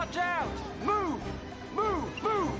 Watch out! Move! Move! Move!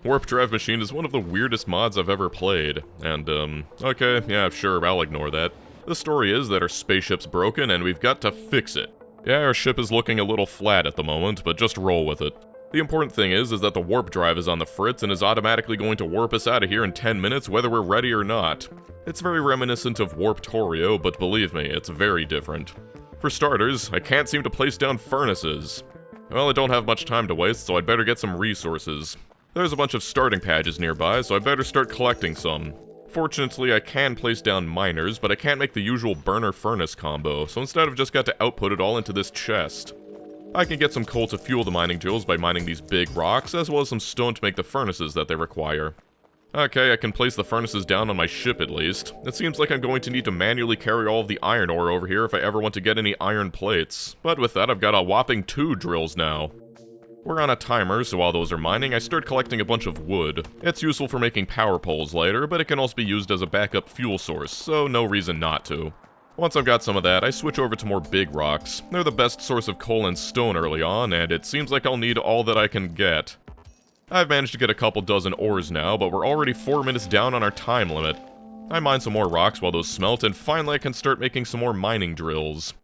Warp Drive Machine is one of the weirdest mods I've ever played, and, okay, yeah, sure, I'll ignore that. The story is that our spaceship's broken and we've got to fix it. Yeah, our ship is looking a little flat at the moment, but just roll with it. The important thing is that the warp drive is on the fritz and is automatically going to warp us out of here in 10 minutes whether we're ready or not. It's very reminiscent of Warptorio, but believe me, it's very different. For starters, I can't seem to place down furnaces. Well, I don't have much time to waste, so I'd better get some resources. There's a bunch of starting patches nearby, so I better start collecting some. Fortunately, I can place down miners, but I can't make the usual burner-furnace combo, so instead I've just got to output it all into this chest. I can get some coal to fuel the mining drills by mining these big rocks, as well as some stone to make the furnaces that they require. Okay, I can place the furnaces down on my ship at least. It seems like I'm going to need to manually carry all of the iron ore over here if I ever want to get any iron plates, but with that I've got a whopping 2 drills now. We're on a timer, so while those are mining, I start collecting a bunch of wood. It's useful for making power poles later, but it can also be used as a backup fuel source, so no reason not to. Once I've got some of that, I switch over to more big rocks. They're the best source of coal and stone early on, and it seems like I'll need all that I can get. I've managed to get a couple dozen ores now, but we're already 4 minutes down on our time limit. I mine some more rocks while those smelt, and finally I can start making some more mining drills.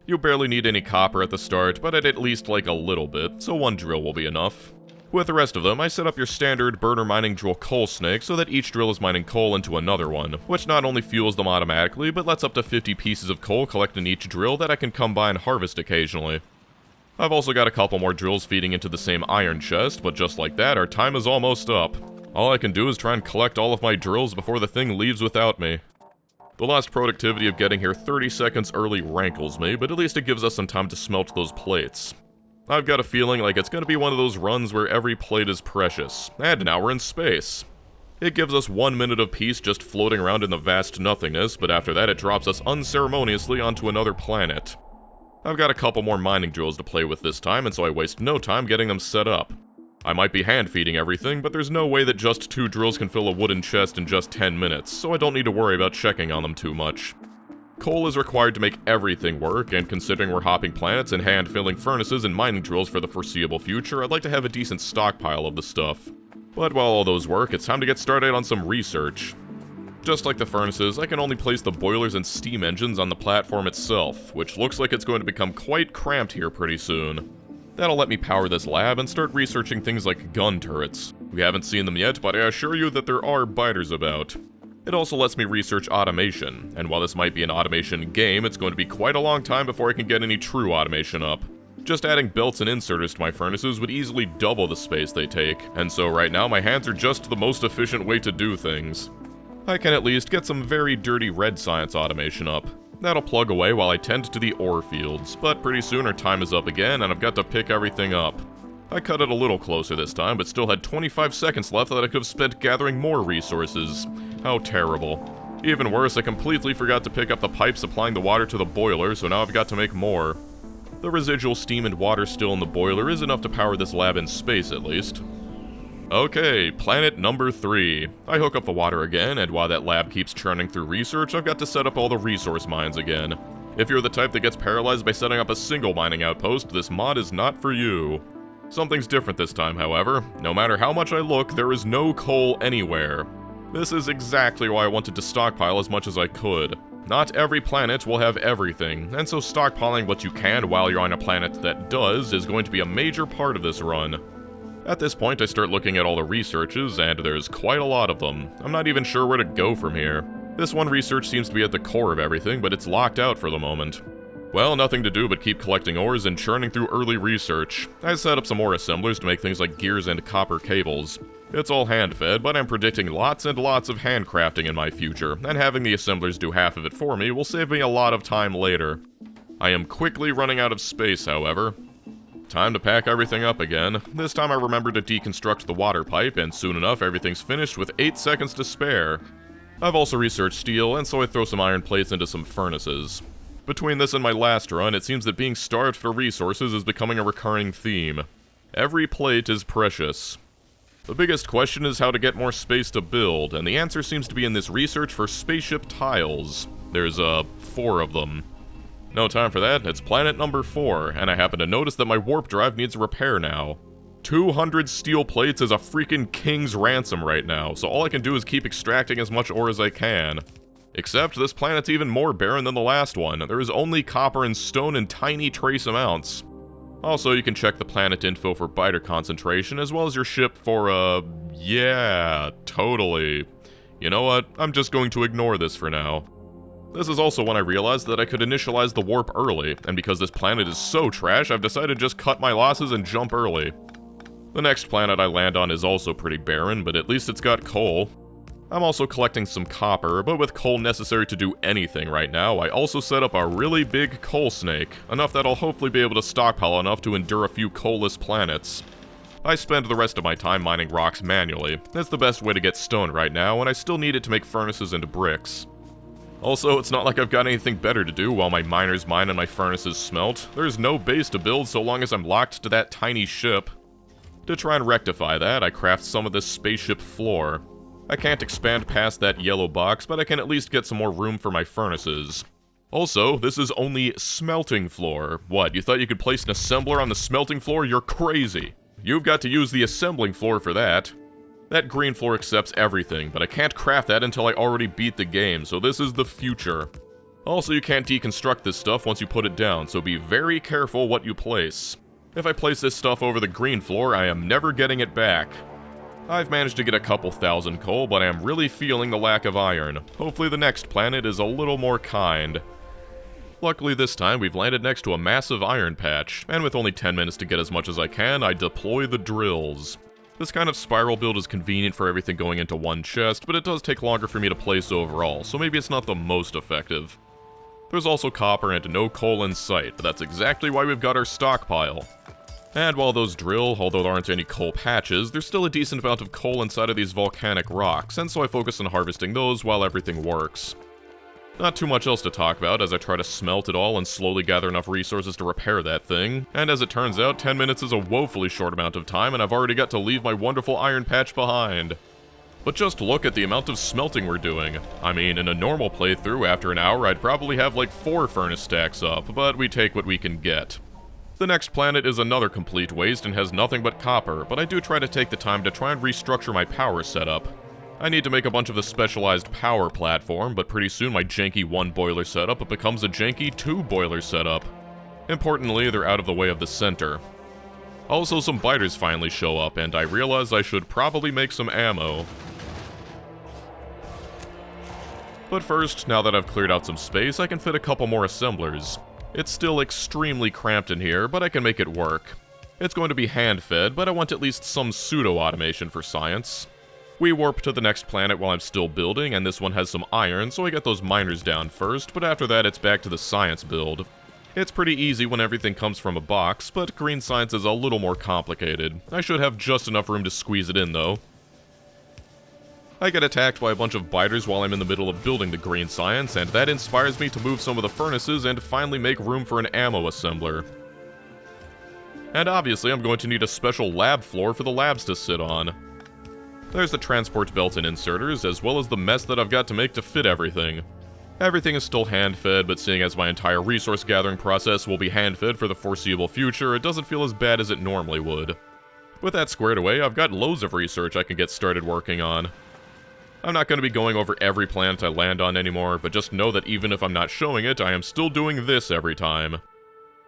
You barely need any copper at the start, but I'd at least like a little bit, so 1 drill will be enough. With the rest of them, I set up your standard burner mining drill coal snake so that each drill is mining coal into another one, which not only fuels them automatically, but lets up to 50 pieces of coal collect in each drill that I can come by and harvest occasionally. I've also got a couple more drills feeding into the same iron chest, but just like that, our time is almost up. All I can do is try and collect all of my drills before the thing leaves without me. The lost productivity of getting here 30 seconds early rankles me, but at least it gives us some time to smelt those plates. I've got a feeling like it's going to be one of those runs where every plate is precious, and now we're in space. It gives us 1 minute of peace just floating around in the vast nothingness, but after that it drops us unceremoniously onto another planet. I've got a couple more mining drills to play with this time, and so I waste no time getting them set up. I might be hand-feeding everything, but there's no way that just 2 drills can fill a wooden chest in just 10 minutes, so I don't need to worry about checking on them too much. Coal is required to make everything work, and considering we're hopping planets and hand-filling furnaces and mining drills for the foreseeable future, I'd like to have a decent stockpile of the stuff. But while all those work, it's time to get started on some research. Just like the furnaces, I can only place the boilers and steam engines on the platform itself, which looks like it's going to become quite cramped here pretty soon. That'll let me power this lab and start researching things like gun turrets. We haven't seen them yet, but I assure you that there are biters about. It also lets me research automation, and while this might be an automation game, it's going to be quite a long time before I can get any true automation up. Just adding belts and inserters to my furnaces would easily double the space they take, and so right now my hands are just the most efficient way to do things. I can at least get some very dirty red science automation up. That'll plug away while I tend to the ore fields, but pretty soon our time is up again and I've got to pick everything up. I cut it a little closer this time, but still had 25 seconds left that I could have spent gathering more resources. How terrible. Even worse, I completely forgot to pick up the pipe supplying the water to the boiler, so now I've got to make more. The residual steam and water still in the boiler is enough to power this lab in space at least. Okay, planet number 3. I hook up the water again, and while that lab keeps churning through research, I've got to set up all the resource mines again. If you're the type that gets paralyzed by setting up a single mining outpost, this mod is not for you. Something's different this time, however. No matter how much I look, there is no coal anywhere. This is exactly why I wanted to stockpile as much as I could. Not every planet will have everything, and so stockpiling what you can while you're on a planet that does is going to be a major part of this run. At this point, I start looking at all the researches, and there's quite a lot of them. I'm not even sure where to go from here. This one research seems to be at the core of everything, but it's locked out for the moment. Well, nothing to do but keep collecting ores and churning through early research. I set up some more assemblers to make things like gears and copper cables. It's all hand-fed, but I'm predicting lots and lots of handcrafting in my future, and having the assemblers do half of it for me will save me a lot of time later. I am quickly running out of space, however. Time to pack everything up again. This time I remembered to deconstruct the water pipe, and soon enough everything's finished with 8 seconds to spare. I've also researched steel, and so I throw some iron plates into some furnaces. Between this and my last run, it seems that being starved for resources is becoming a recurring theme. Every plate is precious. The biggest question is how to get more space to build, and the answer seems to be in this research for spaceship tiles. There's, 4 of them. No time for that, it's planet number 4, and I happen to notice that my warp drive needs repair now. 200 steel plates is a freaking king's ransom right now, so all I can do is keep extracting as much ore as I can. Except this planet's even more barren than the last one. There is only copper and stone in tiny trace amounts. Also, you can check the planet info for biter concentration, as well as your ship for, yeah, totally. You know what, I'm just going to ignore this for now. This is also when I realized that I could initialize the warp early, and because this planet is so trash, I've decided to just cut my losses and jump early. The next planet I land on is also pretty barren, but at least it's got coal. I'm also collecting some copper, but with coal necessary to do anything right now, I also set up a really big coal snake, enough that I'll hopefully be able to stockpile enough to endure a few coalless planets. I spend the rest of my time mining rocks manually. That's the best way to get stone right now, and I still need it to make furnaces into bricks. Also, it's not like I've got anything better to do while my miners mine and my furnaces smelt. There's no base to build so long as I'm locked to that tiny ship. To try and rectify that, I craft some of this spaceship floor. I can't expand past that yellow box, but I can at least get some more room for my furnaces. Also, this is only smelting floor. What, you thought you could place an assembler on the smelting floor? You're crazy. You've got to use the assembling floor for that. That green floor accepts everything, but I can't craft that until I already beat the game, so this is the future. Also, you can't deconstruct this stuff once you put it down, so be very careful what you place. If I place this stuff over the green floor, I am never getting it back. I've managed to get a couple thousand coal, but I am really feeling the lack of iron. Hopefully the next planet is a little more kind. Luckily this time we've landed next to a massive iron patch, and with only 10 minutes to get as much as I can, I deploy the drills. This kind of spiral build is convenient for everything going into one chest, but it does take longer for me to place overall, so maybe it's not the most effective. There's also copper and no coal in sight, but that's exactly why we've got our stockpile. And while those drill, although there aren't any coal patches, there's still a decent amount of coal inside of these volcanic rocks, and so I focus on harvesting those while everything works. Not too much else to talk about as I try to smelt it all and slowly gather enough resources to repair that thing, and as it turns out, 10 minutes is a woefully short amount of time and I've already got to leave my wonderful iron patch behind. But just look at the amount of smelting we're doing. I mean, in a normal playthrough, after an hour I'd probably have like 4 furnace stacks up, but we take what we can get. The next planet is another complete waste and has nothing but copper, but I do try to take the time to try and restructure my power setup. I need to make a bunch of the specialized power platform, but pretty soon my janky 1 boiler setup becomes a janky 2 boiler setup. Importantly, they're out of the way of the center. Also, some biters finally show up, and I realize I should probably make some ammo. But first, now that I've cleared out some space, I can fit a couple more assemblers. It's still extremely cramped in here, but I can make it work. It's going to be hand-fed, but I want at least some pseudo-automation for science. We warp to the next planet while I'm still building, and this one has some iron, so I get those miners down first, but after that it's back to the science build. It's pretty easy when everything comes from a box, but green science is a little more complicated. I should have just enough room to squeeze it in, though. I get attacked by a bunch of biters while I'm in the middle of building the green science, and that inspires me to move some of the furnaces and finally make room for an ammo assembler. And obviously I'm going to need a special lab floor for the labs to sit on. There's the transport belt and inserters, as well as the mess that I've got to make to fit everything. Everything is still hand-fed, but seeing as my entire resource gathering process will be hand-fed for the foreseeable future, it doesn't feel as bad as it normally would. With that squared away, I've got loads of research I can get started working on. I'm not going to be going over every planet I land on anymore, but just know that even if I'm not showing it, I am still doing this every time.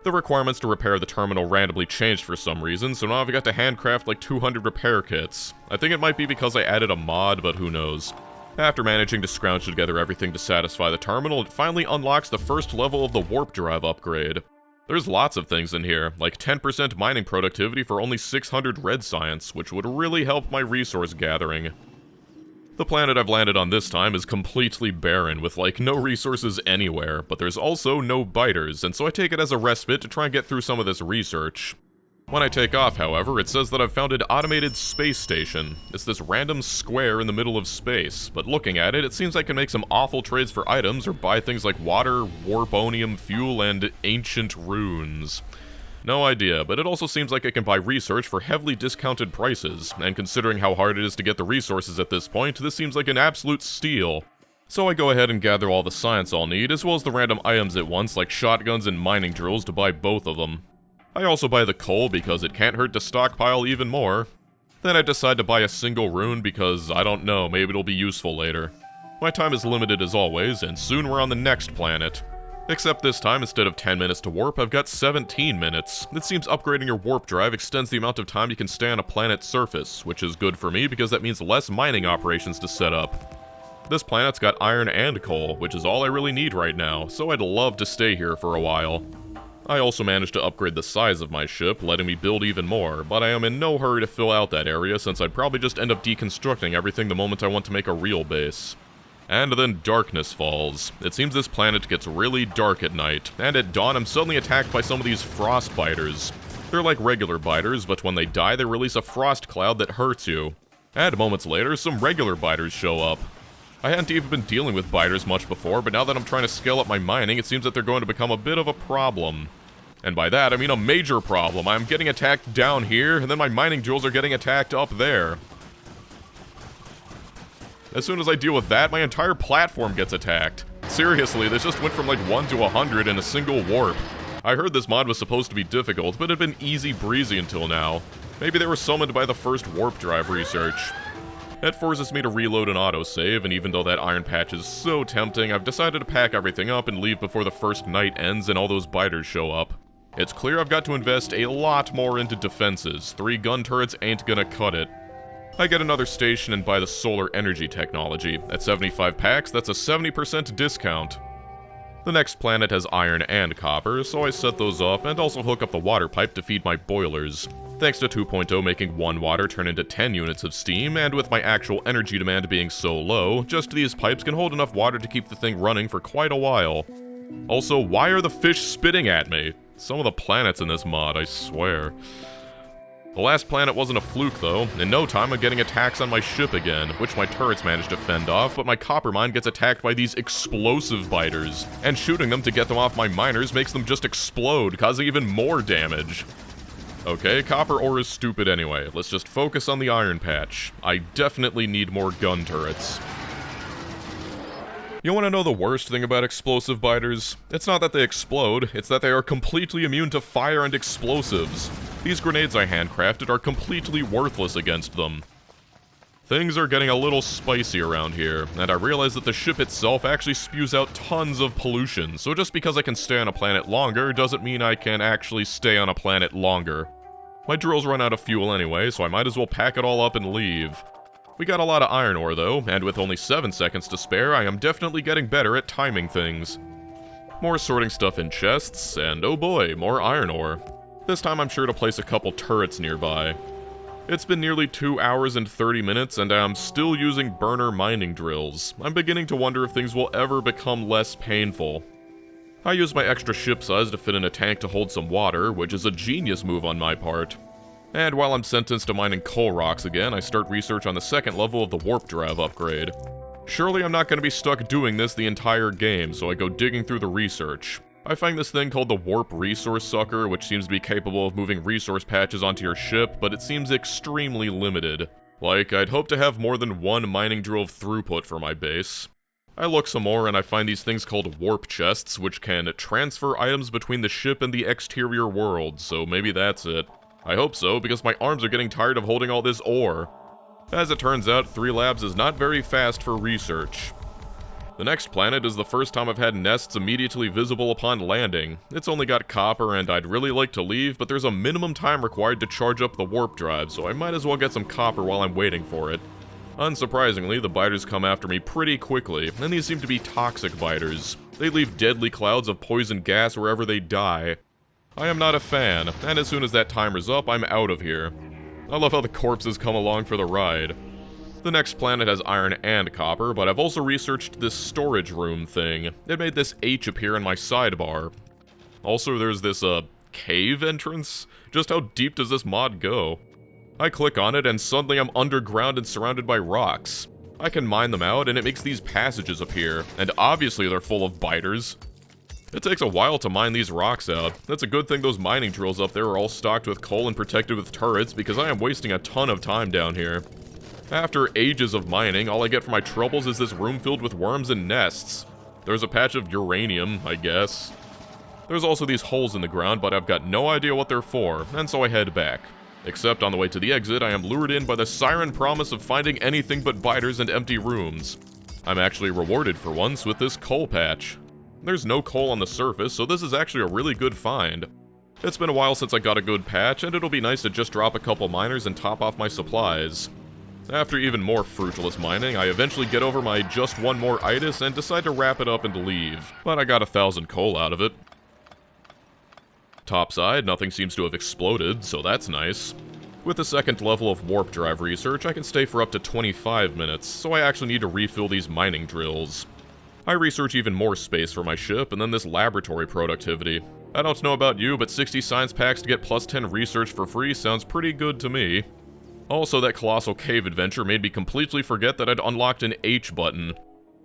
The requirements to repair the terminal randomly changed for some reason, so now I've got to handcraft like 200 repair kits. I think it might be because I added a mod, but who knows. After managing to scrounge together everything to satisfy the terminal, it finally unlocks the first level of the warp drive upgrade. There's lots of things in here, like 10% mining productivity for only 600 red science, which would really help my resource gathering. The planet I've landed on this time is completely barren, with like no resources anywhere, but there's also no biters, and so I take it as a respite to try and get through some of this research. When I take off, however, it says that I've found an automated space station. It's this random square in the middle of space, but looking at it, it seems I can make some awful trades for items or buy things like water, warponium fuel, and ancient runes. No idea, but it also seems like I can buy research for heavily discounted prices, and considering how hard it is to get the resources at this point, this seems like an absolute steal. So I go ahead and gather all the science I'll need, as well as the random items at once like shotguns and mining drills to buy both of them. I also buy the coal because it can't hurt to stockpile even more. Then I decide to buy a single rune because, I don't know, maybe it'll be useful later. My time is limited as always, and soon we're on the next planet. Except this time, instead of 10 minutes to warp, I've got 17 minutes. It seems upgrading your warp drive extends the amount of time you can stay on a planet's surface, which is good for me because that means less mining operations to set up. This planet's got iron and coal, which is all I really need right now, so I'd love to stay here for a while. I also managed to upgrade the size of my ship, letting me build even more, but I am in no hurry to fill out that area since I'd probably just end up deconstructing everything the moment I want to make a real base. And then darkness falls. It seems this planet gets really dark at night, and at dawn I'm suddenly attacked by some of these frost biters. They're like regular biters, but when they die they release a frost cloud that hurts you. And moments later, some regular biters show up. I hadn't even been dealing with biters much before, but now that I'm trying to scale up my mining, it seems that they're going to become a bit of a problem. And by that, I mean a major problem. I'm getting attacked down here, and then my mining drills are getting attacked up there. As soon as I deal with that, my entire platform gets attacked. Seriously, this just went from like 1 to 100 in a single warp. I heard this mod was supposed to be difficult, but it had been easy breezy until now. Maybe they were summoned by the first warp drive research. That forces me to reload an autosave, and even though that iron patch is so tempting, I've decided to pack everything up and leave before the first night ends and all those biters show up. It's clear I've got to invest a lot more into defenses. 3 gun turrets ain't gonna cut it. I get another station and buy the solar energy technology. At 75 packs, that's a 70% discount. The next planet has iron and copper, so I set those up and also hook up the water pipe to feed my boilers. Thanks to 2.0 making 1 water turn into 10 units of steam, and with my actual energy demand being so low, just these pipes can hold enough water to keep the thing running for quite a while. Also, why are the fish spitting at me? Some of the planets in this mod, I swear. The last planet wasn't a fluke though. In no time I'm getting attacks on my ship again, which my turrets managed to fend off, but my copper mine gets attacked by these explosive biters, and shooting them to get them off my miners makes them just explode, causing even more damage. Okay, copper ore is stupid anyway. Let's just focus on the iron patch. I definitely need more gun turrets. You wanna know the worst thing about explosive biters? It's not that they explode, it's that they are completely immune to fire and explosives. These grenades I handcrafted are completely worthless against them. Things are getting a little spicy around here, and I realize that the ship itself actually spews out tons of pollution, so just because I can stay on a planet longer doesn't mean I can actually stay on a planet longer. My drills run out of fuel anyway, so I might as well pack it all up and leave. We got a lot of iron ore though, and with only 7 seconds to spare, I am definitely getting better at timing things. More sorting stuff in chests, and oh boy, more iron ore. This time I'm sure to place a couple turrets nearby. It's been nearly 2 hours and 30 minutes, and I'm still using burner mining drills. I'm beginning to wonder if things will ever become less painful. I use my extra ship size to fit in a tank to hold some water, which is a genius move on my part. And while I'm sentenced to mining coal rocks again, I start research on the second level of the warp drive upgrade. Surely I'm not going to be stuck doing this the entire game, so I go digging through the research. I find this thing called the Warp Resource Sucker, which seems to be capable of moving resource patches onto your ship, but it seems extremely limited. Like, I'd hope to have more than 1 mining drill of throughput for my base. I look some more and I find these things called warp chests, which can transfer items between the ship and the exterior world, so maybe that's it. I hope so, because my arms are getting tired of holding all this ore. As it turns out, 3 labs is not very fast for research. The next planet is the first time I've had nests immediately visible upon landing. It's only got copper and I'd really like to leave, but there's a minimum time required to charge up the warp drive, so I might as well get some copper while I'm waiting for it. Unsurprisingly, the biters come after me pretty quickly, and these seem to be toxic biters. They leave deadly clouds of poison gas wherever they die. I am not a fan, and as soon as that timer's up, I'm out of here. I love how the corpses come along for the ride. The next planet has iron and copper, but I've also researched this storage room thing. It made this H appear in my sidebar. Also, there's this, cave entrance? Just how deep does this mod go? I click on it, and suddenly I'm underground and surrounded by rocks. I can mine them out, and it makes these passages appear, and obviously they're full of biters. It takes a while to mine these rocks out. That's a good thing those mining drills up there are all stocked with coal and protected with turrets, because I am wasting a ton of time down here. After ages of mining, all I get for my troubles is this room filled with worms and nests. There's a patch of uranium, I guess. There's also these holes in the ground, but I've got no idea what they're for, and so I head back. Except on the way to the exit, I am lured in by the siren promise of finding anything but biters and empty rooms. I'm actually rewarded for once with this coal patch. There's no coal on the surface, so this is actually a really good find. It's been a while since I got a good patch, and it'll be nice to just drop a couple miners and top off my supplies. After even more fruitless mining, I eventually get over my just one more itis and decide to wrap it up and leave, but I got 1,000 coal out of it. Topside, nothing seems to have exploded, so that's nice. With the second level of warp drive research, I can stay for up to 25 minutes, so I actually need to refill these mining drills. I research even more space for my ship, and then this laboratory productivity. I don't know about you, but 60 science packs to get plus 10 research for free sounds pretty good to me. Also, that colossal cave adventure made me completely forget that I'd unlocked an H button.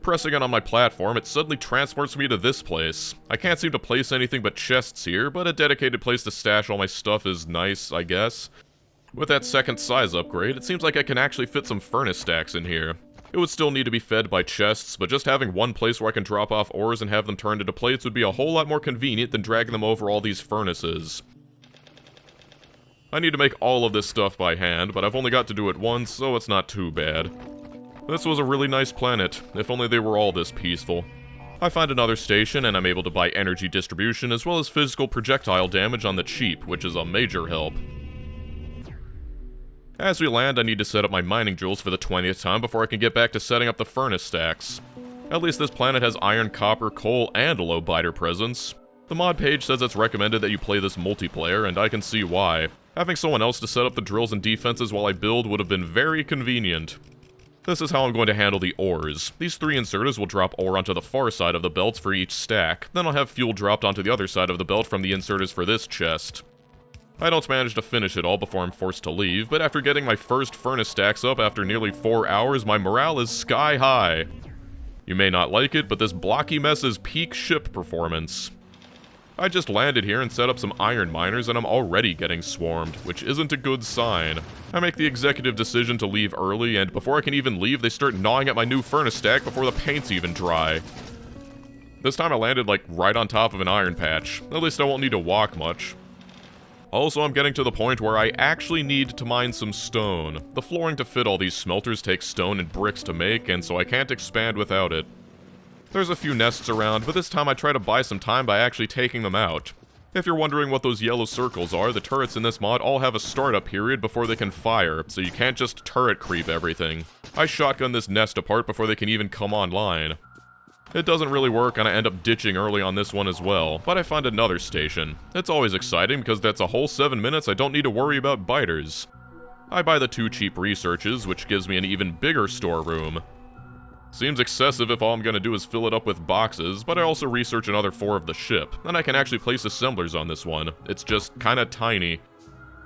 Pressing it on my platform, it suddenly transports me to this place. I can't seem to place anything but chests here, but a dedicated place to stash all my stuff is nice, I guess. With that second size upgrade, it seems like I can actually fit some furnace stacks in here. It would still need to be fed by chests, but just having one place where I can drop off ores and have them turned into plates would be a whole lot more convenient than dragging them over all these furnaces. I need to make all of this stuff by hand, but I've only got to do it once, so it's not too bad. This was a really nice planet, if only they were all this peaceful. I find another station, and I'm able to buy energy distribution as well as physical projectile damage on the cheap, which is a major help. As we land, I need to set up my mining drills for the 20th time before I can get back to setting up the furnace stacks. At least this planet has iron, copper, coal, and a low biter presence. The mod page says it's recommended that you play this multiplayer, and I can see why. Having someone else to set up the drills and defenses while I build would have been very convenient. This is how I'm going to handle the ores. These 3 inserters will drop ore onto the far side of the belts for each stack, then I'll have fuel dropped onto the other side of the belt from the inserters for this chest. I don't manage to finish it all before I'm forced to leave, but after getting my first furnace stacks up after nearly 4 hours, my morale is sky high. You may not like it, but this blocky mess is peak ship performance. I just landed here and set up some iron miners and I'm already getting swarmed, which isn't a good sign. I make the executive decision to leave early, and before I can even leave, they start gnawing at my new furnace stack before the paint's even dry. This time I landed like right on top of an iron patch. At least I won't need to walk much. Also, I'm getting to the point where I actually need to mine some stone. The flooring to fit all these smelters takes stone and bricks to make, and so I can't expand without it. There's a few nests around, but this time I try to buy some time by actually taking them out. If you're wondering what those yellow circles are, the turrets in this mod all have a startup period before they can fire, so you can't just turret creep everything. I shotgun this nest apart before they can even come online. It doesn't really work, and I end up ditching early on this one as well, but I find another station. It's always exciting because that's a whole 7 minutes I don't need to worry about biters. I buy the 2 cheap researches, which gives me an even bigger storeroom. Seems excessive if all I'm gonna do is fill it up with boxes, but I also research another 4 of the ship, and I can actually place assemblers on this one. It's just kinda tiny.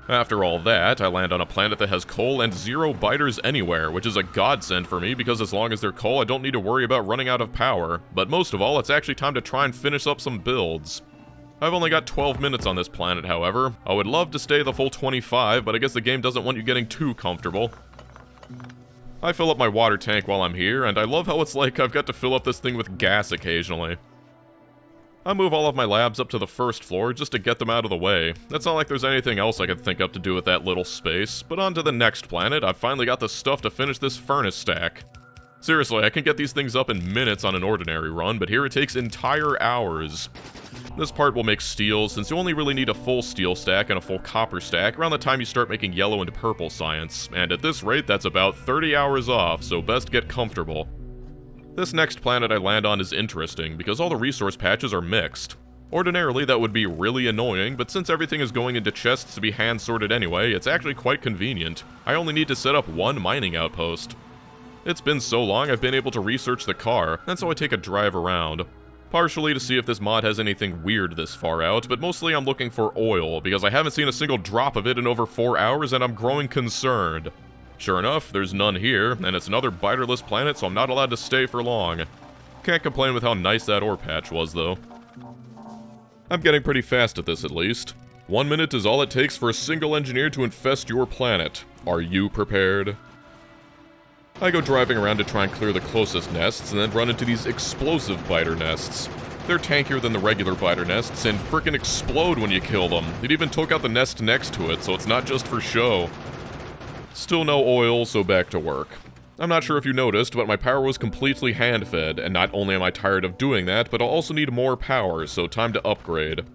After all that, I land on a planet that has coal and 0 biters anywhere, which is a godsend for me because as long as they're coal, I don't need to worry about running out of power. But most of all, it's actually time to try and finish up some builds. I've only got 12 minutes on this planet, however. I would love to stay the full 25, but I guess the game doesn't want you getting too comfortable. I fill up my water tank while I'm here, and I love how it's like I've got to fill up this thing with gas occasionally. I move all of my labs up to the first floor just to get them out of the way. It's not like there's anything else I could think up to do with that little space, but on to the next planet, I've finally got the stuff to finish this furnace stack. Seriously, I can get these things up in minutes on an ordinary run, but here it takes entire hours. This part will make steel, since you only really need a full steel stack and a full copper stack around the time you start making yellow and purple science, and at this rate that's about 30 hours off, so best get comfortable. This next planet I land on is interesting, because all the resource patches are mixed. Ordinarily that would be really annoying, but since everything is going into chests to be hand-sorted anyway, it's actually quite convenient. I only need to set up 1 mining outpost. It's been so long I've been able to research the car, and so I take a drive around. Partially to see if this mod has anything weird this far out, but mostly I'm looking for oil, because I haven't seen a single drop of it in over 4 hours and I'm growing concerned. Sure enough, there's none here, and it's another biterless planet, so I'm not allowed to stay for long. Can't complain with how nice that ore patch was, though. I'm getting pretty fast at this at least. 1 minute is all it takes for a single engineer to infest your planet. Are you prepared? I go driving around to try and clear the closest nests, and then run into these explosive biter nests. They're tankier than the regular biter nests, and frickin' explode when you kill them. It even took out the nest next to it, so it's not just for show. Still no oil, so back to work. I'm not sure if you noticed, but my power was completely hand-fed, and not only am I tired of doing that, but I'll also need more power, so time to upgrade.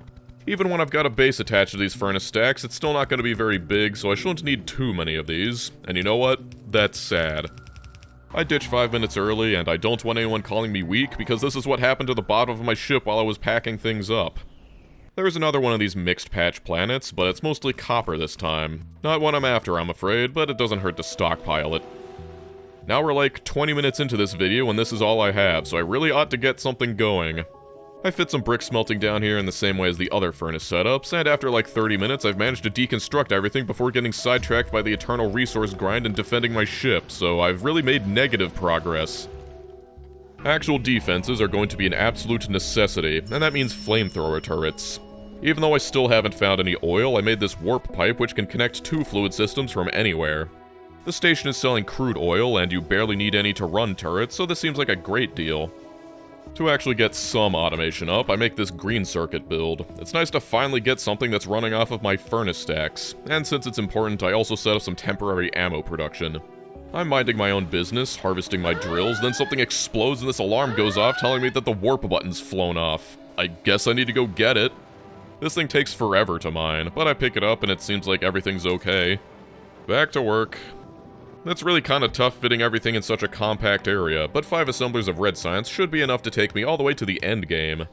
Even when I've got a base attached to these furnace stacks, it's still not going to be very big, so I shouldn't need too many of these. And you know what? That's sad. I ditched 5 minutes early, and I don't want anyone calling me weak, because this is what happened to the bottom of my ship while I was packing things up. There's another one of these mixed patch planets, but it's mostly copper this time. Not what I'm after, I'm afraid, but it doesn't hurt to stockpile it. Now we're like 20 minutes into this video, and this is all I have, so I really ought to get something going. I fit some brick smelting down here in the same way as the other furnace setups, and after like 30 minutes I've managed to deconstruct everything before getting sidetracked by the eternal resource grind and defending my ship, so I've really made negative progress. Actual defenses are going to be an absolute necessity, and that means flamethrower turrets. Even though I still haven't found any oil, I made this warp pipe which can connect 2 fluid systems from anywhere. The station is selling crude oil, and you barely need any to run turrets, so this seems like a great deal. To actually get some automation up, I make this green circuit build. It's nice to finally get something that's running off of my furnace stacks, and since it's important, I also set up some temporary ammo production. I'm minding my own business, harvesting my drills, then something explodes and this alarm goes off telling me that the warp button's flown off. I guess I need to go get it. This thing takes forever to mine, but I pick it up and it seems like everything's okay. Back to work. It's really kinda tough fitting everything in such a compact area, but 5 assemblers of red science should be enough to take me all the way to the end game.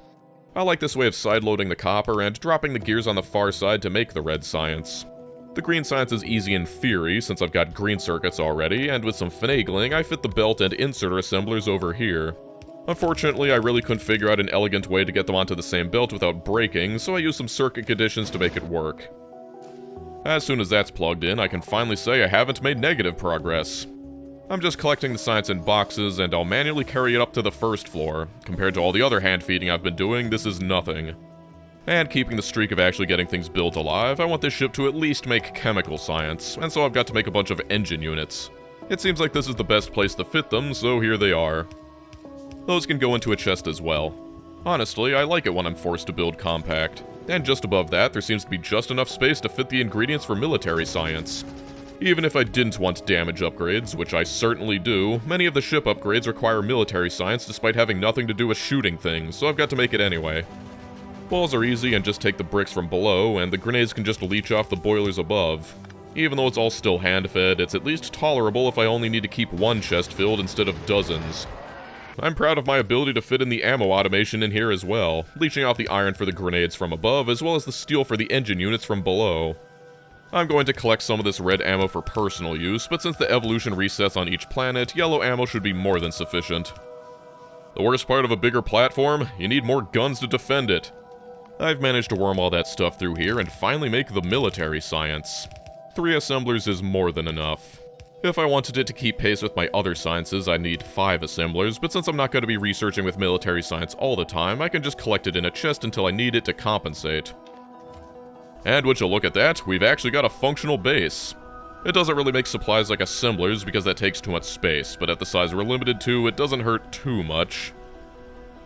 I like this way of sideloading the copper and dropping the gears on the far side to make the red science. The green science is easy in theory, since I've got green circuits already, and with some finagling, I fit the belt and inserter assemblers over here. Unfortunately, I really couldn't figure out an elegant way to get them onto the same belt without breaking, so I used some circuit conditions to make it work. As soon as that's plugged in, I can finally say I haven't made negative progress. I'm just collecting the science in boxes, and I'll manually carry it up to the first floor. Compared to all the other hand feeding I've been doing, this is nothing. And keeping the streak of actually getting things built alive, I want this ship to at least make chemical science, and so I've got to make a bunch of engine units. It seems like this is the best place to fit them, so here they are. Those can go into a chest as well. Honestly, I like it when I'm forced to build compact. And just above that, there seems to be just enough space to fit the ingredients for military science. Even if I didn't want damage upgrades, which I certainly do, many of the ship upgrades require military science despite having nothing to do with shooting things, so I've got to make it anyway. Walls are easy and just take the bricks from below, and the grenades can just leach off the boilers above. Even though it's all still hand-fed, it's at least tolerable if I only need to keep 1 chest filled instead of dozens. I'm proud of my ability to fit in the ammo automation in here as well, leeching off the iron for the grenades from above, as well as the steel for the engine units from below. I'm going to collect some of this red ammo for personal use, but since the evolution resets on each planet, yellow ammo should be more than sufficient. The worst part of a bigger platform? You need more guns to defend it. I've managed to worm all that stuff through here and finally make the military science. 3 assemblers is more than enough. If I wanted it to keep pace with my other sciences, I'd need 5 assemblers, but since I'm not going to be researching with military science all the time, I can just collect it in a chest until I need it to compensate. And would you look at that, we've actually got a functional base. It doesn't really make supplies like assemblers because that takes too much space, but at the size we're limited to, it doesn't hurt too much.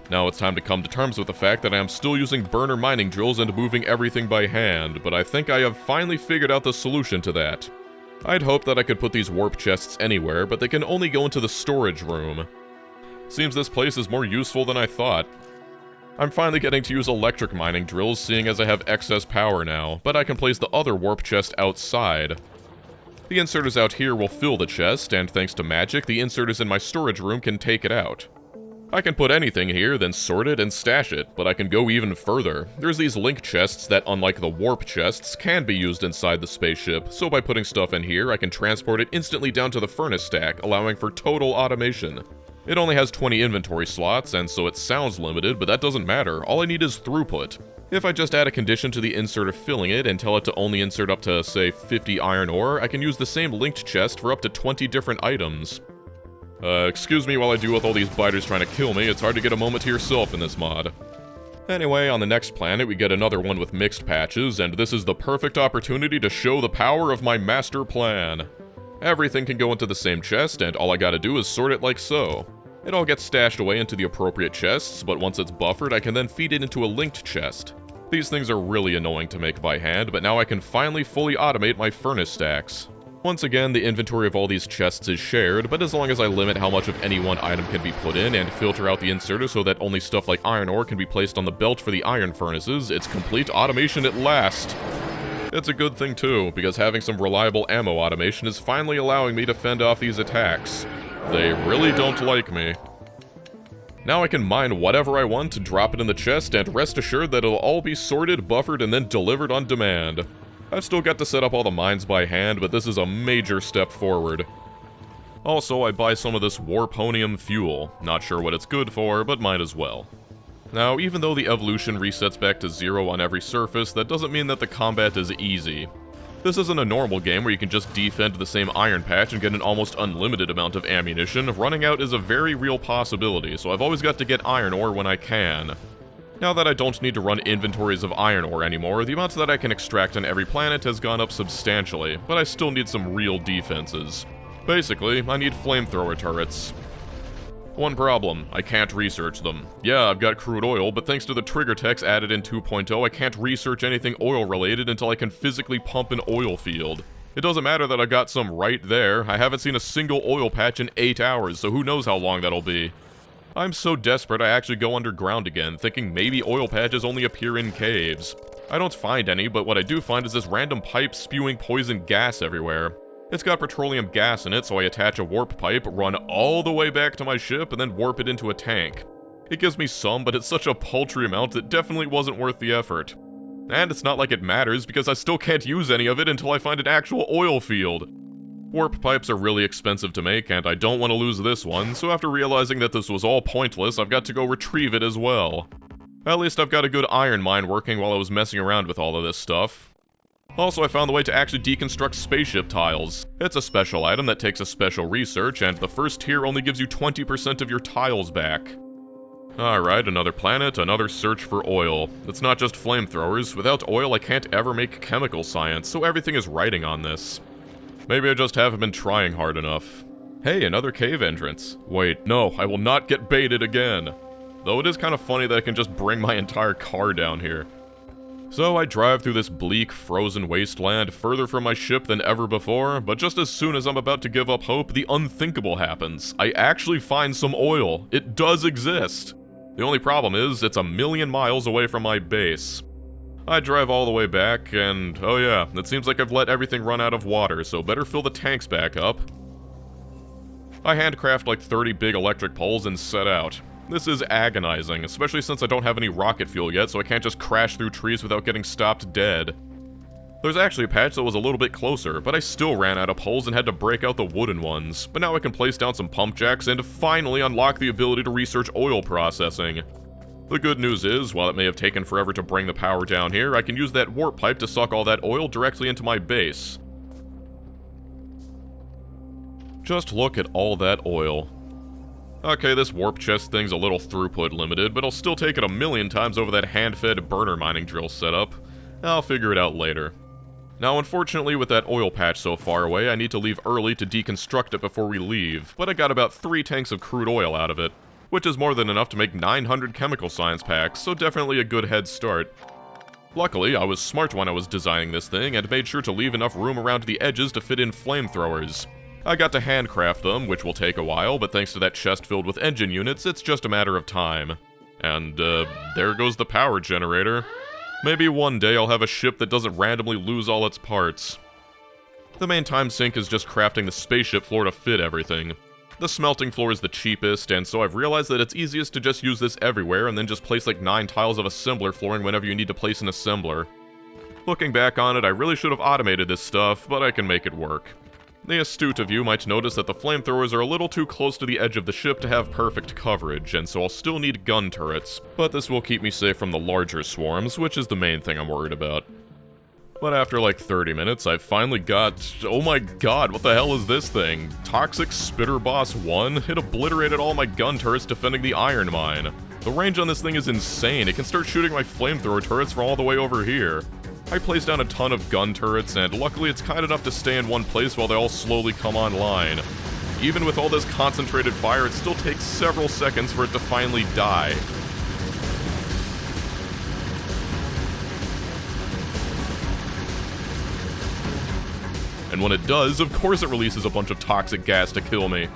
Now it's time to come to terms with the fact that I am still using burner mining drills and moving everything by hand, but I think I have finally figured out the solution to that. I'd hoped that I could put these warp chests anywhere, but they can only go into the storage room. Seems this place is more useful than I thought. I'm finally getting to use electric mining drills, seeing as I have excess power now, but I can place the other warp chest outside. The inserters out here will fill the chest, and thanks to magic, the inserters in my storage room can take it out. I can put anything here, then sort it and stash it, but I can go even further. There's these link chests that, unlike the warp chests, can be used inside the spaceship, so by putting stuff in here, I can transport it instantly down to the furnace stack, allowing for total automation. It only has 20 inventory slots, and so it sounds limited, but that doesn't matter. All I need is throughput. If I just add a condition to the inserter filling it and tell it to only insert up to, say, 50 iron ore, I can use the same linked chest for up to 20 different items. Excuse me while I deal with all these biters trying to kill me, it's hard to get a moment to yourself in this mod. Anyway, on the next planet we get another one with mixed patches, and this is the perfect opportunity to show the power of my master plan. Everything can go into the same chest, and all I gotta do is sort it like so. It all gets stashed away into the appropriate chests, but once it's buffered I can then feed it into a linked chest. These things are really annoying to make by hand, but now I can finally fully automate my furnace stacks. Once again, the inventory of all these chests is shared, but as long as I limit how much of any one item can be put in and filter out the inserter so that only stuff like iron ore can be placed on the belt for the iron furnaces, it's complete automation at last. It's a good thing too, because having some reliable ammo automation is finally allowing me to fend off these attacks. They really don't like me. Now I can mine whatever I want to drop it in the chest and rest assured that it'll all be sorted, buffered, and then delivered on demand. I've still got to set up all the mines by hand, but this is a major step forward. Also, I buy some of this warponium fuel. Not sure what it's good for, but might as well. Now, even though the evolution resets back to 0 on every surface, that doesn't mean that the combat is easy. This isn't a normal game where you can just defend the same iron patch and get an almost unlimited amount of ammunition. Running out is a very real possibility, so I've always got to get iron ore when I can. Now that I don't need to run inventories of iron ore anymore, the amounts that I can extract on every planet has gone up substantially, but I still need some real defenses. Basically, I need flamethrower turrets. One problem, I can't research them. Yeah, I've got crude oil, but thanks to the trigger text added in 2.0, I can't research anything oil related until I can physically pump an oil field. It doesn't matter that I got some right there, I haven't seen a single oil patch in 8 hours, so who knows how long that'll be. I'm so desperate I actually go underground again, thinking maybe oil patches only appear in caves. I don't find any, but what I do find is this random pipe spewing poison gas everywhere. It's got petroleum gas in it, so I attach a warp pipe, run all the way back to my ship, and then warp it into a tank. It gives me some, but it's such a paltry amount that definitely wasn't worth the effort. And it's not like it matters, because I still can't use any of it until I find an actual oil field. Warp pipes are really expensive to make, and I don't want to lose this one, so after realizing that this was all pointless, I've got to go retrieve it as well. At least I've got a good iron mine working while I was messing around with all of this stuff. Also, I found the way to actually deconstruct spaceship tiles. It's a special item that takes a special research, and the first tier only gives you 20% of your tiles back. Alright, another planet, another search for oil. It's not just flamethrowers. Without oil, I can't ever make chemical science, so everything is riding on this. Maybe I just haven't been trying hard enough. Hey, another cave entrance. Wait, no, I will not get baited again. Though it is kind of funny that I can just bring my entire car down here. So I drive through this bleak, frozen wasteland further from my ship than ever before, but just as soon as I'm about to give up hope, the unthinkable happens. I actually find some oil. It does exist. The only problem is, it's 1,000,000 miles away from my base. I drive all the way back, and oh yeah, it seems like I've let everything run out of water, so better fill the tanks back up. I handcraft like 30 big electric poles and set out. This is agonizing, especially since I don't have any rocket fuel yet, so I can't just crash through trees without getting stopped dead. There's actually a patch that was a little bit closer, but I still ran out of poles and had to break out the wooden ones. But now I can place down some pump jacks and finally unlock the ability to research oil processing. The good news is, while it may have taken forever to bring the power down here, I can use that warp pipe to suck all that oil directly into my base. Just look at all that oil. Okay, this warp chest thing's a little throughput limited, but I'll still take it 1,000,000 times over that hand-fed burner mining drill setup. I'll figure it out later. Now, unfortunately, with that oil patch so far away, I need to leave early to deconstruct it before we leave, but I got about 3 tanks of crude oil out of it, which is more than enough to make 900 chemical science packs, so definitely a good head start. Luckily, I was smart when I was designing this thing, and made sure to leave enough room around the edges to fit in flamethrowers. I got to handcraft them, which will take a while, but thanks to that chest filled with engine units, it's just a matter of time. And, there goes the power generator. Maybe one day I'll have a ship that doesn't randomly lose all its parts. The main time sink is just crafting the spaceship floor to fit everything. The smelting floor is the cheapest, and so I've realized that it's easiest to just use this everywhere and then just place like 9 tiles of assembler flooring whenever you need to place an assembler. Looking back on it, I really should have automated this stuff, but I can make it work. The astute of you might notice that the flamethrowers are a little too close to the edge of the ship to have perfect coverage, and so I'll still need gun turrets, but this will keep me safe from the larger swarms, which is the main thing I'm worried about. But after like 30 minutes, I finally got... oh my god, what the hell is this thing? Toxic Spitter Boss 1? It obliterated all my gun turrets defending the iron mine. The range on this thing is insane. It can start shooting my flamethrower turrets from all the way over here. I placed down a ton of gun turrets, and luckily it's kind enough to stay in one place while they all slowly come online. Even with all this concentrated fire, it still takes several seconds for it to finally die. And when it does, of course it releases a bunch of toxic gas to kill me.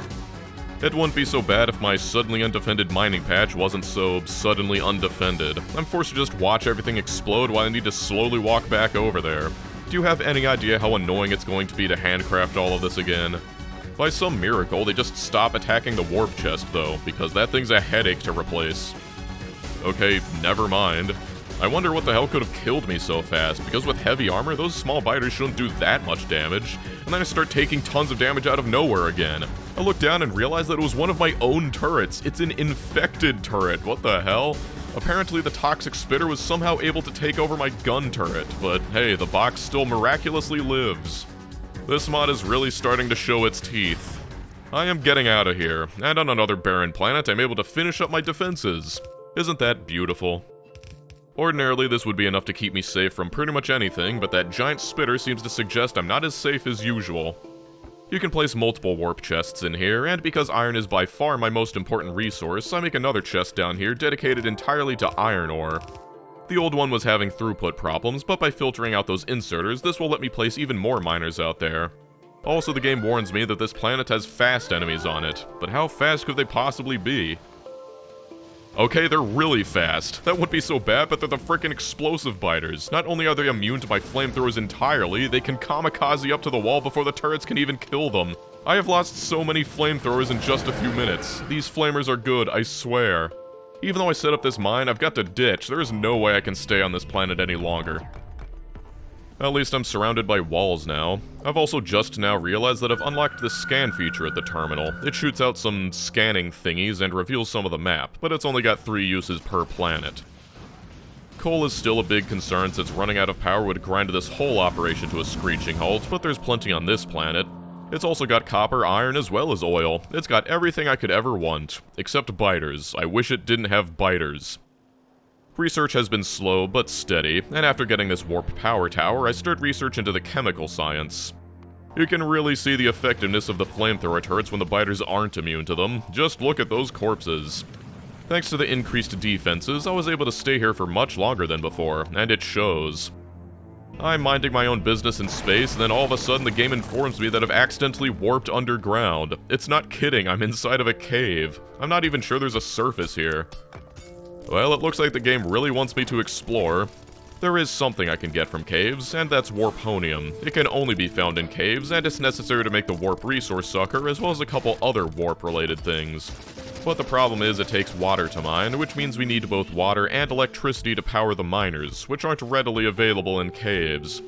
It wouldn't be so bad if my suddenly undefended mining patch wasn't so suddenly undefended. I'm forced to just watch everything explode while I need to slowly walk back over there. Do you have any idea how annoying it's going to be to handcraft all of this again? By some miracle, they just stop attacking the warp chest though, because that thing's a headache to replace. Okay, never mind. I wonder what the hell could have killed me so fast, because with heavy armor, those small biters shouldn't do that much damage, and then I start taking tons of damage out of nowhere again. I look down and realize that it was one of my own turrets. It's an infected turret, what the hell? Apparently the toxic spitter was somehow able to take over my gun turret, but hey, the box still miraculously lives. This mod is really starting to show its teeth. I am getting out of here, and on another barren planet I'm able to finish up my defenses. Isn't that beautiful? Ordinarily, this would be enough to keep me safe from pretty much anything, but that giant spitter seems to suggest I'm not as safe as usual. You can place multiple warp chests in here, and because iron is by far my most important resource, I make another chest down here dedicated entirely to iron ore. The old one was having throughput problems, but by filtering out those inserters, this will let me place even more miners out there. Also, the game warns me that this planet has fast enemies on it, but how fast could they possibly be? Okay, they're really fast. That wouldn't be so bad, but they're the frickin' explosive biters. Not only are they immune to my flamethrowers entirely, they can kamikaze up to the wall before the turrets can even kill them. I have lost so many flamethrowers in just a few minutes. These flamers are good, I swear. Even though I set up this mine, I've got to ditch. There is no way I can stay on this planet any longer. At least I'm surrounded by walls now. I've also just now realized that I've unlocked the scan feature at the terminal. It shoots out some scanning thingies and reveals some of the map, but it's only got 3 uses per planet. Coal is still a big concern since running out of power would grind this whole operation to a screeching halt, but there's plenty on this planet. It's also got copper, iron, as well as oil. It's got everything I could ever want, except biters. I wish it didn't have biters. Research has been slow but steady, and after getting this warp power tower, I started research into the chemical science. You can really see the effectiveness of the flamethrower turrets when the biters aren't immune to them. Just look at those corpses. Thanks to the increased defenses, I was able to stay here for much longer than before, and it shows. I'm minding my own business in space, and then all of a sudden the game informs me that I've accidentally warped underground. It's not kidding, I'm inside of a cave. I'm not even sure there's a surface here. Well, it looks like the game really wants me to explore. There is something I can get from caves, and that's warponium. It can only be found in caves, and it's necessary to make the warp resource sucker, as well as a couple other warp-related things. But the problem is it takes water to mine, which means we need both water and electricity to power the miners, which aren't readily available in caves.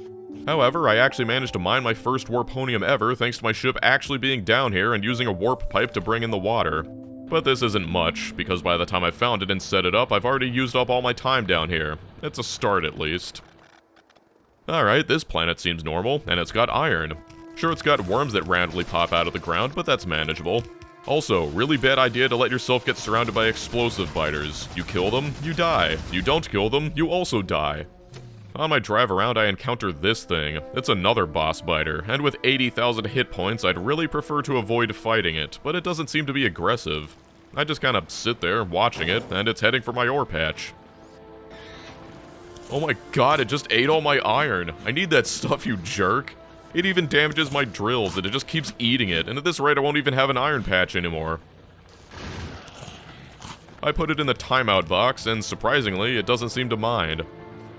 However, I actually managed to mine my first warponium ever thanks to my ship actually being down here and using a warp pipe to bring in the water. But this isn't much, because by the time I found it and set it up, I've already used up all my time down here. It's a start at least. Alright, this planet seems normal, and it's got iron. Sure, it's got worms that randomly pop out of the ground, but that's manageable. Also, really bad idea to let yourself get surrounded by explosive biters. You kill them, you die. You don't kill them, you also die. On my drive around, I encounter this thing. It's another boss biter, and with 80,000 hit points, I'd really prefer to avoid fighting it, but it doesn't seem to be aggressive. I just kind of sit there, watching it, and it's heading for my ore patch. Oh my god, it just ate all my iron. I need that stuff, you jerk. It even damages my drills, and it just keeps eating it, and at this rate I won't even have an iron patch anymore. I put it in the timeout box, and surprisingly, it doesn't seem to mind.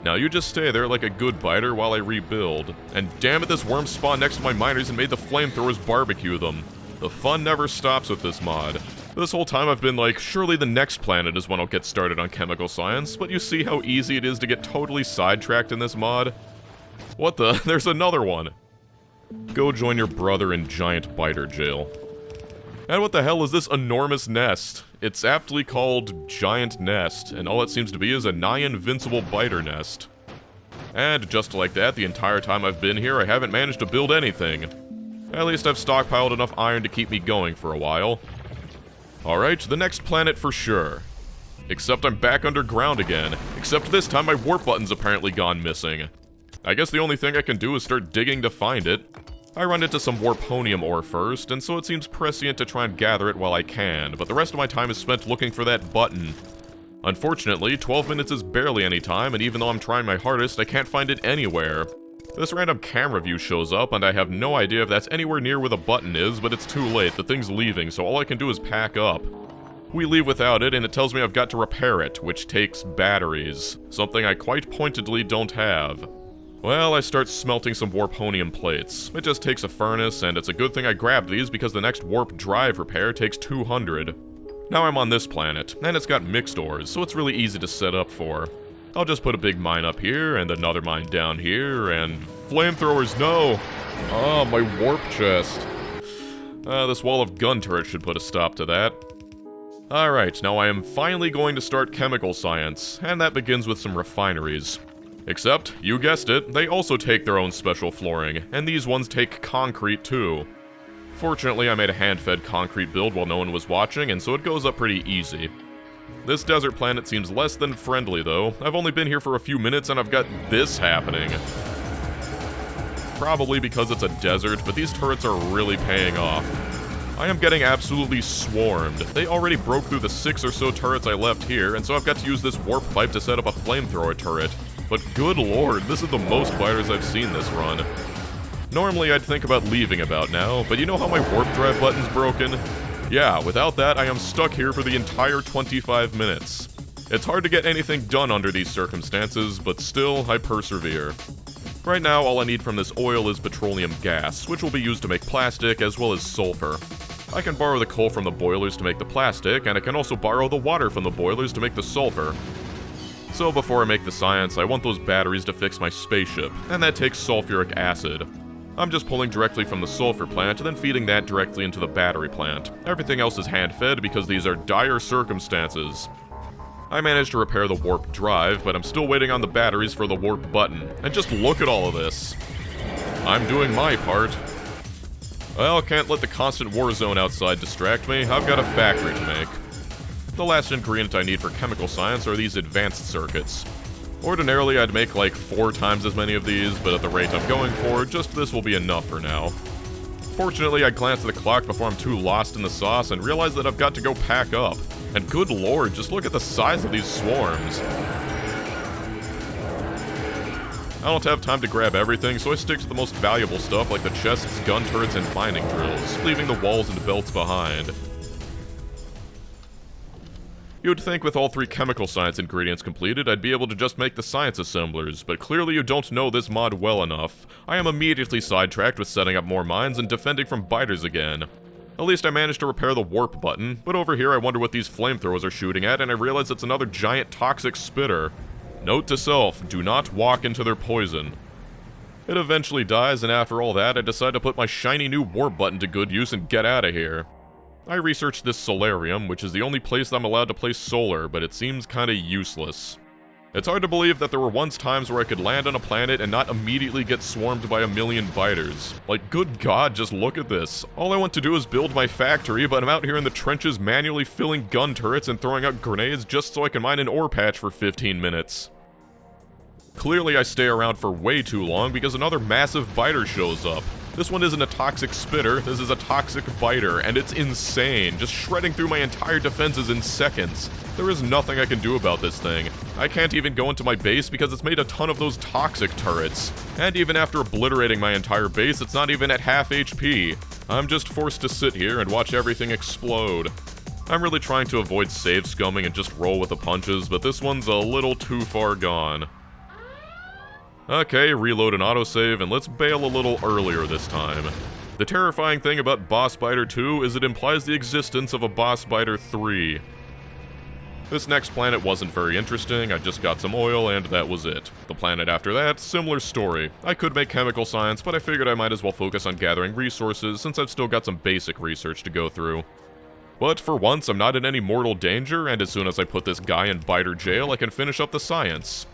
Now you just stay there like a good biter while I rebuild. And damn it, this worm spawned next to my miners and made the flamethrowers barbecue them. The fun never stops with this mod. This whole time I've been like, surely the next planet is when I'll get started on chemical science, but you see how easy it is to get totally sidetracked in this mod? What the? There's another one! Go join your brother in giant biter jail. And what the hell is this enormous nest? It's aptly called Giant Nest, and all it seems to be is a nigh-invincible biter nest. And just like that, the entire time I've been here, I haven't managed to build anything. At least I've stockpiled enough iron to keep me going for a while. Alright, the next planet for sure. Except I'm back underground again. Except this time my warp button's apparently gone missing. I guess the only thing I can do is start digging to find it. I run into some warponium ore first, and so it seems prescient to try and gather it while I can, but the rest of my time is spent looking for that button. Unfortunately, 12 minutes is barely any time, and even though I'm trying my hardest, I can't find it anywhere. This random camera view shows up, and I have no idea if that's anywhere near where the button is, but it's too late, the thing's leaving, so all I can do is pack up. We leave without it, and it tells me I've got to repair it, which takes batteries. Something I quite pointedly don't have. Well, I start smelting some warponium plates. It just takes a furnace, and it's a good thing I grabbed these because the next warp drive repair takes 200. Now I'm on this planet, and it's got mixed ores, so it's really easy to set up for. I'll just put a big mine up here, and another mine down here, and... flamethrowers, no! Oh, my warp chest. This wall of gun turrets should put a stop to that. Alright, now I am finally going to start chemical science, and that begins with some refineries. Except, you guessed it, they also take their own special flooring, and these ones take concrete too. Fortunately, I made a hand-fed concrete build while no one was watching, and so it goes up pretty easy. This desert planet seems less than friendly though. I've only been here for a few minutes and I've got this happening. Probably because it's a desert, but these turrets are really paying off. I am getting absolutely swarmed. They already broke through the 6 or so turrets I left here, and so I've got to use this warp pipe to set up a flamethrower turret. But good lord, this is the most biters I've seen this run. Normally I'd think about leaving about now, but you know how my warp drive button's broken? Yeah, without that I am stuck here for the entire 25 minutes. It's hard to get anything done under these circumstances, but still, I persevere. Right now, all I need from this oil is petroleum gas, which will be used to make plastic as well as sulfur. I can borrow the coal from the boilers to make the plastic, and I can also borrow the water from the boilers to make the sulfur. So before I make the science, I want those batteries to fix my spaceship, and that takes sulfuric acid. I'm just pulling directly from the sulfur plant and then feeding that directly into the battery plant. Everything else is hand-fed because these are dire circumstances. I managed to repair the warp drive, but I'm still waiting on the batteries for the warp button. And just look at all of this. I'm doing my part. Well, can't let the constant war zone outside distract me. I've got a factory to make. The last ingredient I need for chemical science are these advanced circuits. Ordinarily, I'd make like 4 times as many of these, but at the rate I'm going for, just this will be enough for now. Fortunately, I glanced at the clock before I'm too lost in the sauce and realized that I've got to go pack up. And good lord, just look at the size of these swarms. I don't have time to grab everything, so I stick to the most valuable stuff like the chests, gun turrets, and mining drills, leaving the walls and belts behind. You'd think with all 3 chemical science ingredients completed, I'd be able to just make the science assemblers, but clearly you don't know this mod well enough. I am immediately sidetracked with setting up more mines and defending from biters again. At least I managed to repair the warp button, but over here I wonder what these flamethrowers are shooting at, and I realize it's another giant toxic spitter. Note to self, do not walk into their poison. It eventually dies, and after all that, I decide to put my shiny new warp button to good use and get out of here. I researched this solarium, which is the only place I'm allowed to place solar, but it seems kinda useless. It's hard to believe that there were once times where I could land on a planet and not immediately get swarmed by a million biters. Like, good god, just look at this. All I want to do is build my factory, but I'm out here in the trenches manually filling gun turrets and throwing out grenades just so I can mine an ore patch for 15 minutes. Clearly I stay around for way too long because another massive biter shows up. This one isn't a toxic spitter, this is a toxic biter, and it's insane, just shredding through my entire defenses in seconds. There is nothing I can do about this thing. I can't even go into my base because it's made a ton of those toxic turrets. And even after obliterating my entire base, it's not even at half HP. I'm just forced to sit here and watch everything explode. I'm really trying to avoid save scumming and just roll with the punches, but this one's a little too far gone. Okay, reload and autosave, and let's bail a little earlier this time. The terrifying thing about Boss Biter 2 is it implies the existence of a Boss Biter 3. This next planet wasn't very interesting, I just got some oil and that was it. The planet after that, similar story. I could make chemical science, but I figured I might as well focus on gathering resources since I've still got some basic research to go through. But for once, I'm not in any mortal danger, and as soon as I put this guy in biter jail, I can finish up the science.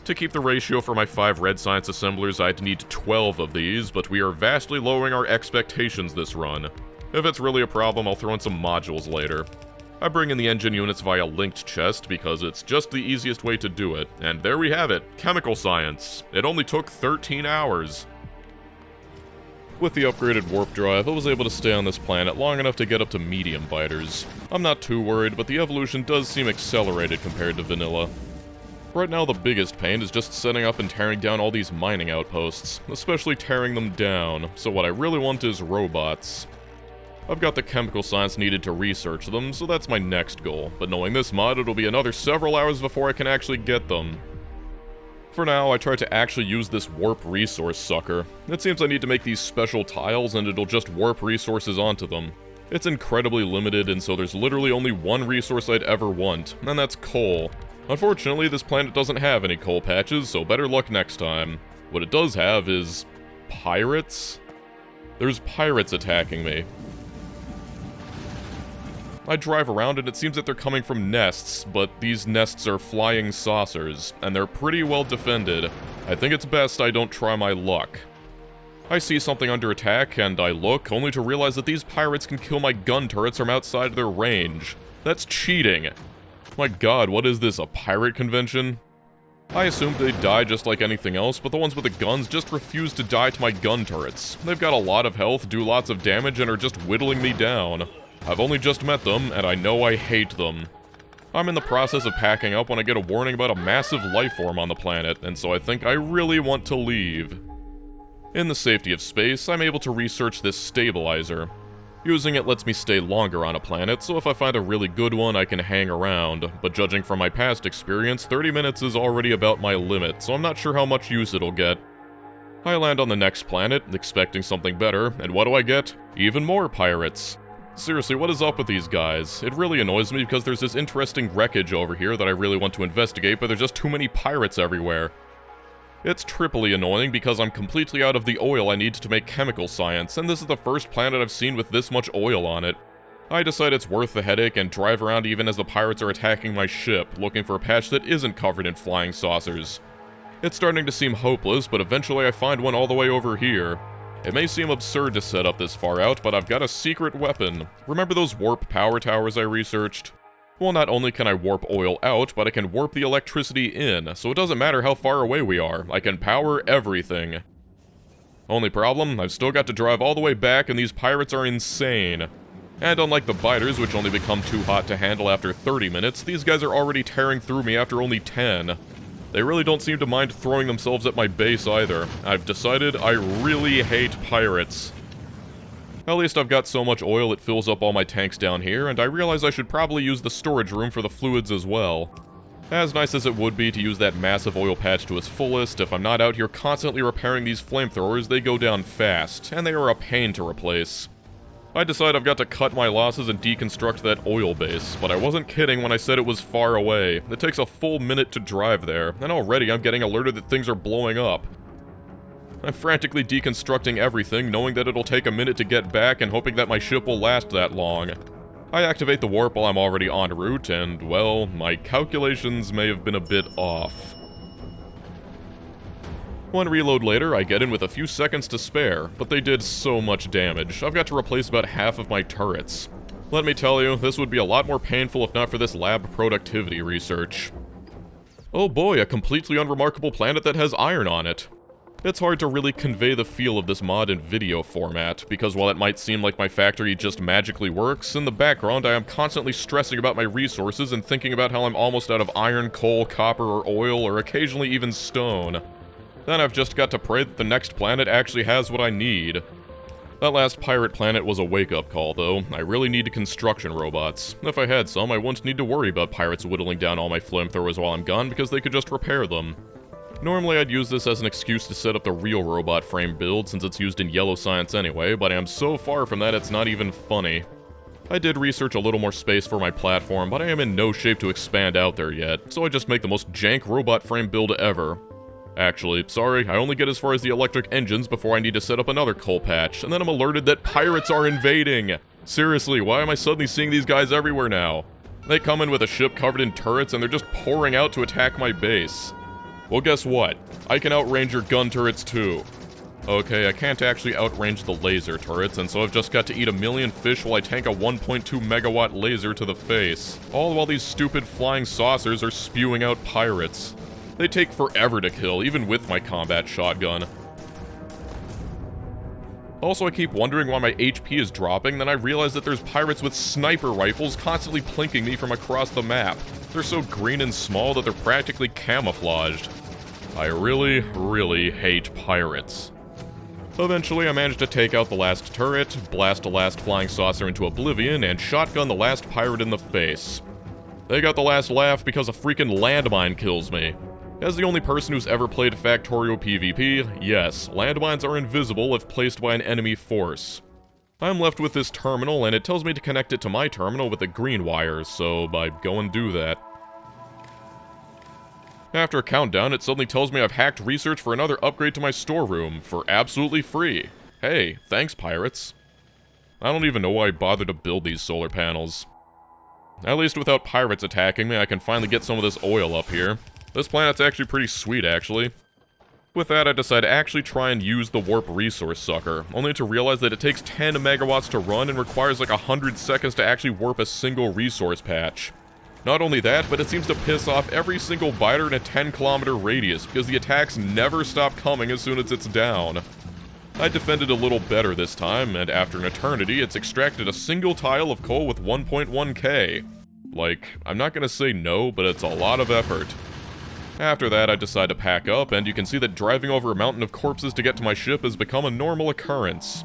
To keep the ratio for my 5 red science assemblers, I'd need 12 of these, but we are vastly lowering our expectations this run. If it's really a problem, I'll throw in some modules later. I bring in the engine units via linked chest because it's just the easiest way to do it, and there we have it, chemical science. It only took 13 hours. With the upgraded warp drive, I was able to stay on this planet long enough to get up to medium biters. I'm not too worried, but the evolution does seem accelerated compared to vanilla. Right now the biggest pain is just setting up and tearing down all these mining outposts, especially tearing them down, so what I really want is robots. I've got the chemical science needed to research them, so that's my next goal, but knowing this mod, it'll be another several hours before I can actually get them. For now, I try to actually use this warp resource sucker. It seems I need to make these special tiles and it'll just warp resources onto them. It's incredibly limited, and so there's literally only one resource I'd ever want, and that's coal. Unfortunately, this planet doesn't have any coal patches, so better luck next time. What it does have is... pirates? There's pirates attacking me. I drive around and it seems that they're coming from nests, but these nests are flying saucers, and they're pretty well defended. I think it's best I don't try my luck. I see something under attack, and I look, only to realize that these pirates can kill my gun turrets from outside their range. That's cheating. My god, what is this, a pirate convention? I assumed they'd die just like anything else, but the ones with the guns just refuse to die to my gun turrets. They've got a lot of health, do lots of damage, and are just whittling me down. I've only just met them, and I know I hate them. I'm in the process of packing up when I get a warning about a massive life form on the planet, and so I think I really want to leave. In the safety of space, I'm able to research this stabilizer. Using it lets me stay longer on a planet, so if I find a really good one, I can hang around, but judging from my past experience, 30 minutes is already about my limit, so I'm not sure how much use it'll get. I land on the next planet, expecting something better, and what do I get? Even more pirates. Seriously, what is up with these guys? It really annoys me because there's this interesting wreckage over here that I really want to investigate, but there's just too many pirates everywhere. It's triply annoying because I'm completely out of the oil I need to make chemical science, and this is the first planet I've seen with this much oil on it. I decide it's worth the headache and drive around even as the pirates are attacking my ship, looking for a patch that isn't covered in flying saucers. It's starting to seem hopeless, but eventually I find one all the way over here. It may seem absurd to set up this far out, but I've got a secret weapon. Remember those warp power towers I researched? Well, not only can I warp oil out, but I can warp the electricity in, so it doesn't matter how far away we are. I can power everything. Only problem, I've still got to drive all the way back, and these pirates are insane. And unlike the biters, which only become too hot to handle after 30 minutes, these guys are already tearing through me after only 10. They really don't seem to mind throwing themselves at my base either. I've decided I really hate pirates. At least I've got so much oil it fills up all my tanks down here, and I realize I should probably use the storage room for the fluids as well. As nice as it would be to use that massive oil patch to its fullest, if I'm not out here constantly repairing these flamethrowers, they go down fast, and they are a pain to replace. I decide I've got to cut my losses and deconstruct that oil base, but I wasn't kidding when I said it was far away. It takes a full minute to drive there, and already I'm getting alerted that things are blowing up. I'm frantically deconstructing everything, knowing that it'll take a minute to get back and hoping that my ship will last that long. I activate the warp while I'm already en route, and, well, my calculations may have been a bit off. One reload later, I get in with a few seconds to spare, but they did so much damage. I've got to replace about half of my turrets. Let me tell you, this would be a lot more painful if not for this lab productivity research. Oh boy, a completely unremarkable planet that has iron on it. It's hard to really convey the feel of this mod in video format, because while it might seem like my factory just magically works, in the background I am constantly stressing about my resources and thinking about how I'm almost out of iron, coal, copper, or oil, or occasionally even stone. Then I've just got to pray that the next planet actually has what I need. That last pirate planet was a wake-up call, though. I really need construction robots. If I had some, I wouldn't need to worry about pirates whittling down all my flamethrowers while I'm gone, because they could just repair them. Normally I'd use this as an excuse to set up the real robot frame build, since it's used in yellow science anyway, but I am so far from that it's not even funny. I did research a little more space for my platform, but I am in no shape to expand out there yet, so I just make the most jank robot frame build ever. Actually, sorry, I only get as far as the electric engines before I need to set up another coal patch, and then I'm alerted that pirates are invading! Seriously, why am I suddenly seeing these guys everywhere now? They come in with a ship covered in turrets and they're just pouring out to attack my base. Well, guess what? I can outrange your gun turrets too. Okay, I can't actually outrange the laser turrets, and so I've just got to eat a million fish while I tank a 1.2 megawatt laser to the face. All while these stupid flying saucers are spewing out pirates. They take forever to kill, even with my combat shotgun. Also, I keep wondering why my HP is dropping, then I realize that there's pirates with sniper rifles constantly plinking me from across the map. They're so green and small that they're practically camouflaged. I really, really hate pirates. Eventually, I managed to take out the last turret, blast a last flying saucer into oblivion, and shotgun the last pirate in the face. They got the last laugh because a freaking landmine kills me. As the only person who's ever played Factorio PvP, yes, landmines are invisible if placed by an enemy force. I'm left with this terminal, and it tells me to connect it to my terminal with a green wire, so I go and do that. After a countdown, it suddenly tells me I've hacked research for another upgrade to my storeroom, for absolutely free. Hey, thanks, pirates. I don't even know why I bothered to build these solar panels. At least without pirates attacking me, I can finally get some of this oil up here. This planet's actually pretty sweet, actually. With that, I decide to actually try and use the warp resource sucker, only to realize that it takes 10 megawatts to run and requires like 100 seconds to actually warp a single resource patch. Not only that, but it seems to piss off every single biter in a 10-kilometer radius, because the attacks never stop coming as soon as it's down. I defended a little better this time, and after an eternity, it's extracted a single tile of coal with 1.1k. Like, I'm not gonna say no, but it's a lot of effort. After that, I decide to pack up, and you can see that driving over a mountain of corpses to get to my ship has become a normal occurrence.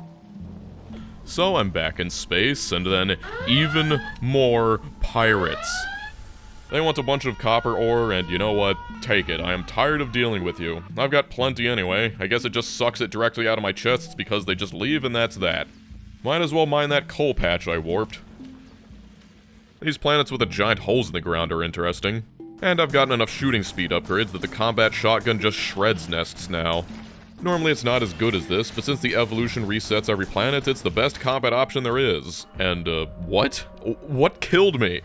So I'm back in space, and then even more pirates. They want a bunch of copper ore, and you know what? Take it. I am tired of dealing with you. I've got plenty anyway. I guess it just sucks it directly out of my chests because they just leave and that's that. Might as well mine that coal patch I warped. These planets with the giant holes in the ground are interesting. And I've gotten enough shooting speed upgrades that the combat shotgun just shreds nests now. Normally it's not as good as this, but since the evolution resets every planet, it's the best combat option there is. And, what? What killed me?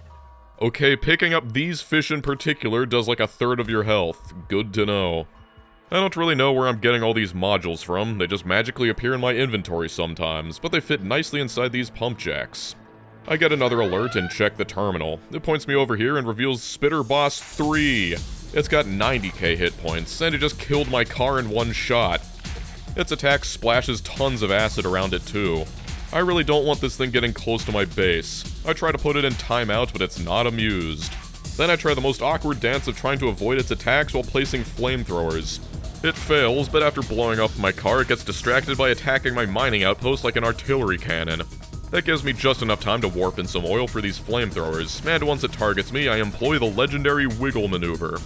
Okay, picking up these fish in particular does like a third of your health. Good to know. I don't really know where I'm getting all these modules from. They just magically appear in my inventory sometimes, but they fit nicely inside these pump jacks. I get another alert and check the terminal. It points me over here and reveals Spitter Boss 3. It's got 90k hit points, and it just killed my car in one shot. Its attack splashes tons of acid around it too. I really don't want this thing getting close to my base. I try to put it in timeout, but it's not amused. Then I try the most awkward dance of trying to avoid its attacks while placing flamethrowers. It fails, but after blowing up my car, it gets distracted by attacking my mining outpost like an artillery cannon. That gives me just enough time to warp in some oil for these flamethrowers, and once it targets me, I employ the legendary wiggle maneuver.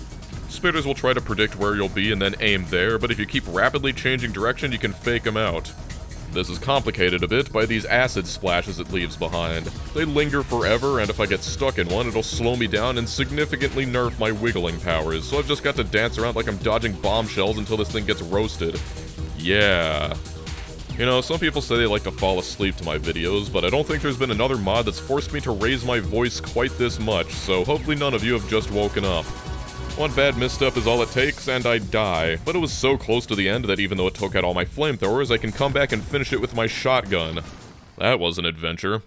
Spitters will try to predict where you'll be and then aim there, but if you keep rapidly changing direction, you can fake them out. This is complicated a bit by these acid splashes it leaves behind. They linger forever, and if I get stuck in one, it'll slow me down and significantly nerf my wiggling powers, so I've just got to dance around like I'm dodging bombshells until this thing gets roasted. Yeah. You know, some people say they like to fall asleep to my videos, but I don't think there's been another mod that's forced me to raise my voice quite this much, so hopefully none of you have just woken up. One bad misstep is all it takes, and I die, but it was so close to the end that even though it took out all my flamethrowers, I can come back and finish it with my shotgun. That was an adventure.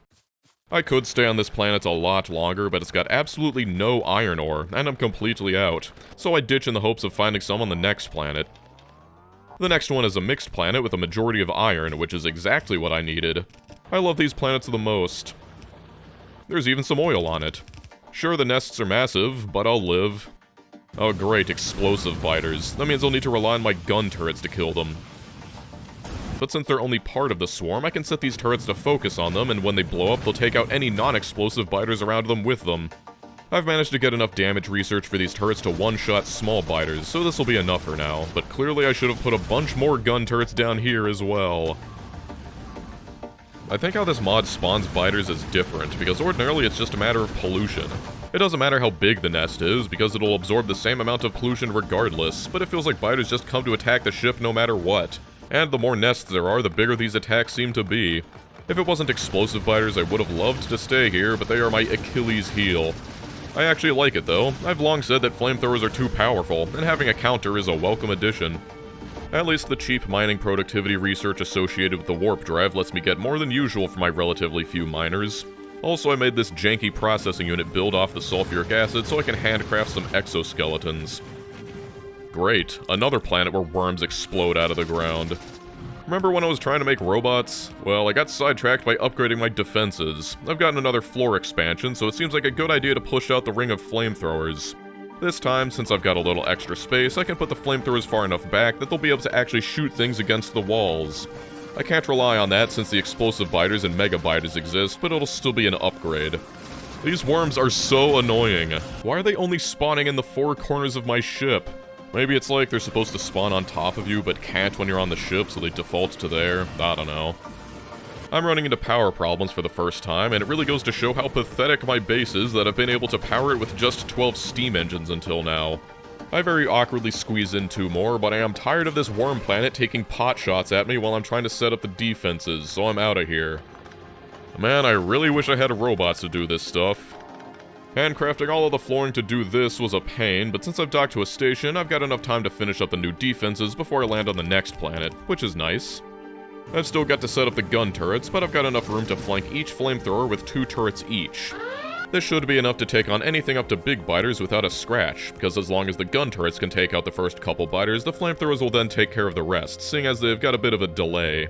I could stay on this planet a lot longer, but it's got absolutely no iron ore, and I'm completely out, so I ditch in the hopes of finding some on the next planet. The next one is a mixed planet with a majority of iron, which is exactly what I needed. I love these planets the most. There's even some oil on it. Sure, the nests are massive, but I'll live. Oh great, explosive biters. That means I'll need to rely on my gun turrets to kill them. But since they're only part of the swarm, I can set these turrets to focus on them, and when they blow up, they'll take out any non-explosive biters around them with them. I've managed to get enough damage research for these turrets to one-shot small biters, so this'll be enough for now, but clearly I should have put a bunch more gun turrets down here as well. I think how this mod spawns biters is different, because ordinarily it's just a matter of pollution. It doesn't matter how big the nest is, because it'll absorb the same amount of pollution regardless, but it feels like biters just come to attack the ship no matter what. And the more nests there are, the bigger these attacks seem to be. If it wasn't explosive biters, I would have loved to stay here, but they are my Achilles heel. I actually like it though. I've long said that flamethrowers are too powerful, and having a counter is a welcome addition. At least the cheap mining productivity research associated with the warp drive lets me get more than usual for my relatively few miners. Also, I made this janky processing unit build off the sulfuric acid so I can handcraft some exoskeletons. Great, another planet where worms explode out of the ground. Remember when I was trying to make robots? Well, I got sidetracked by upgrading my defenses. I've gotten another floor expansion, so it seems like a good idea to push out the ring of flamethrowers. This time, since I've got a little extra space, I can put the flamethrowers far enough back that they'll be able to actually shoot things against the walls. I can't rely on that since the explosive biters and mega biters exist, but it'll still be an upgrade. These worms are so annoying. Why are they only spawning in the four corners of my ship? Maybe it's like they're supposed to spawn on top of you, but can't when you're on the ship, so they default to there. I don't know. I'm running into power problems for the first time, and it really goes to show how pathetic my base is that I've been able to power it with just 12 steam engines until now. I very awkwardly squeeze in 2 more, but I am tired of this worm planet taking pot shots at me while I'm trying to set up the defenses, so I'm out of here. Man, I really wish I had robots to do this stuff. Handcrafting all of the flooring to do this was a pain, but since I've docked to a station, I've got enough time to finish up the new defenses before I land on the next planet, which is nice. I've still got to set up the gun turrets, but I've got enough room to flank each flamethrower with 2 turrets each. This should be enough to take on anything up to big biters without a scratch, because as long as the gun turrets can take out the first couple biters, the flamethrowers will then take care of the rest, seeing as they've got a bit of a delay.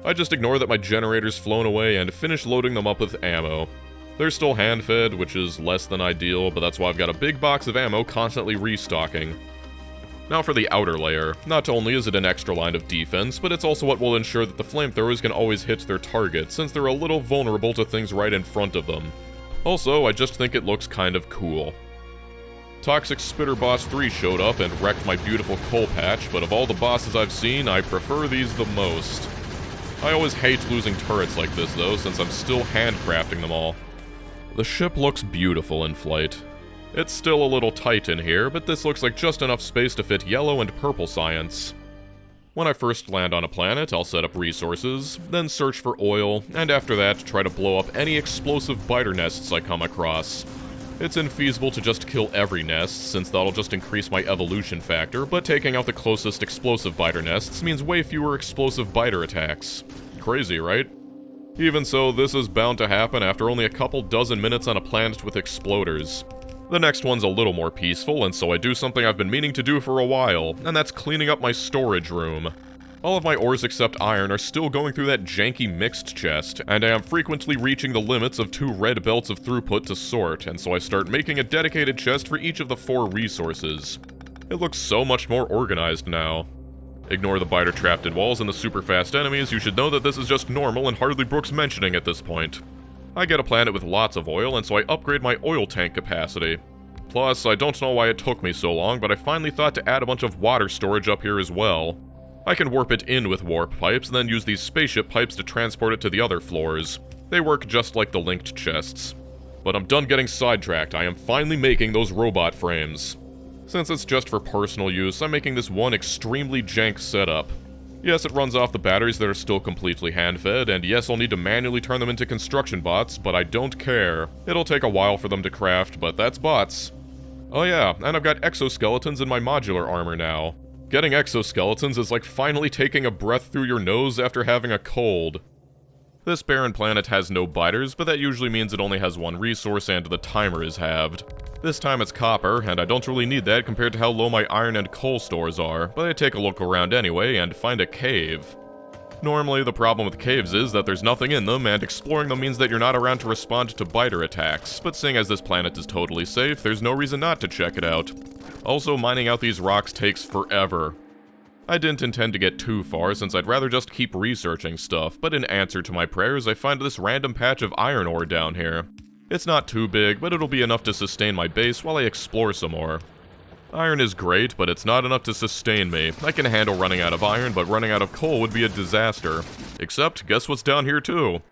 I just ignore that my generator's flown away and finish loading them up with ammo. They're still hand-fed, which is less than ideal, but that's why I've got a big box of ammo constantly restocking. Now for the outer layer. Not only is it an extra line of defense, but it's also what will ensure that the flamethrowers can always hit their target, since they're a little vulnerable to things right in front of them. Also, I just think it looks kind of cool. Toxic Spitter Boss 3 showed up and wrecked my beautiful coal patch, but of all the bosses I've seen, I prefer these the most. I always hate losing turrets like this though, since I'm still handcrafting them all. The ship looks beautiful in flight. It's still a little tight in here, but this looks like just enough space to fit yellow and purple science. When I first land on a planet, I'll set up resources, then search for oil, and after that, try to blow up any explosive biter nests I come across. It's infeasible to just kill every nest, since that'll just increase my evolution factor, but taking out the closest explosive biter nests means way fewer explosive biter attacks. Crazy, right? Even so, this is bound to happen after only a couple dozen minutes on a planet with exploders. The next one's a little more peaceful, and so I do something I've been meaning to do for a while, and that's cleaning up my storage room. All of my ores except iron are still going through that janky mixed chest, and I am frequently reaching the limits of 2 red belts of throughput to sort, and so I start making a dedicated chest for each of the 4 resources. It looks so much more organized now. Ignore the biter trapped in walls and the super fast enemies, you should know that this is just normal and hardly brooks mentioning at this point. I get a planet with lots of oil, and so I upgrade my oil tank capacity. Plus, I don't know why it took me so long, but I finally thought to add a bunch of water storage up here as well. I can warp it in with warp pipes, and then use these spaceship pipes to transport it to the other floors. They work just like the linked chests. But I'm done getting sidetracked, I am finally making those robot frames. Since it's just for personal use, I'm making this one extremely jank setup. Yes, it runs off the batteries that are still completely hand-fed, and yes, I'll need to manually turn them into construction bots, but I don't care. It'll take a while for them to craft, but that's bots. Oh yeah, and I've got exoskeletons in my modular armor now. Getting exoskeletons is like finally taking a breath through your nose after having a cold. This barren planet has no biters, but that usually means it only has 1 resource and the timer is halved. This time it's copper, and I don't really need that compared to how low my iron and coal stores are, but I take a look around anyway and find a cave. Normally, the problem with caves is that there's nothing in them, and exploring them means that you're not around to respond to biter attacks, but seeing as this planet is totally safe, there's no reason not to check it out. Also, mining out these rocks takes forever. I didn't intend to get too far since I'd rather just keep researching stuff, but in answer to my prayers, I find this random patch of iron ore down here. It's not too big, but it'll be enough to sustain my base while I explore some more. Iron is great, but it's not enough to sustain me. I can handle running out of iron, but running out of coal would be a disaster. Except, guess what's down here too?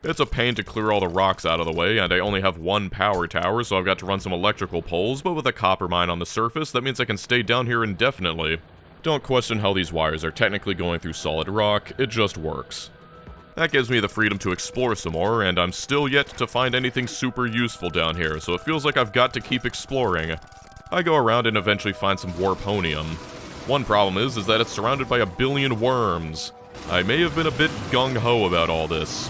It's a pain to clear all the rocks out of the way, and I only have 1 power tower, so I've got to run some electrical poles, but with a copper mine on the surface, that means I can stay down here indefinitely. Don't question how these wires are technically going through solid rock, it just works. That gives me the freedom to explore some more, and I'm still yet to find anything super useful down here, so it feels like I've got to keep exploring. I go around and eventually find some warponium. One problem is that it's surrounded by a billion worms. I may have been a bit gung-ho about all this.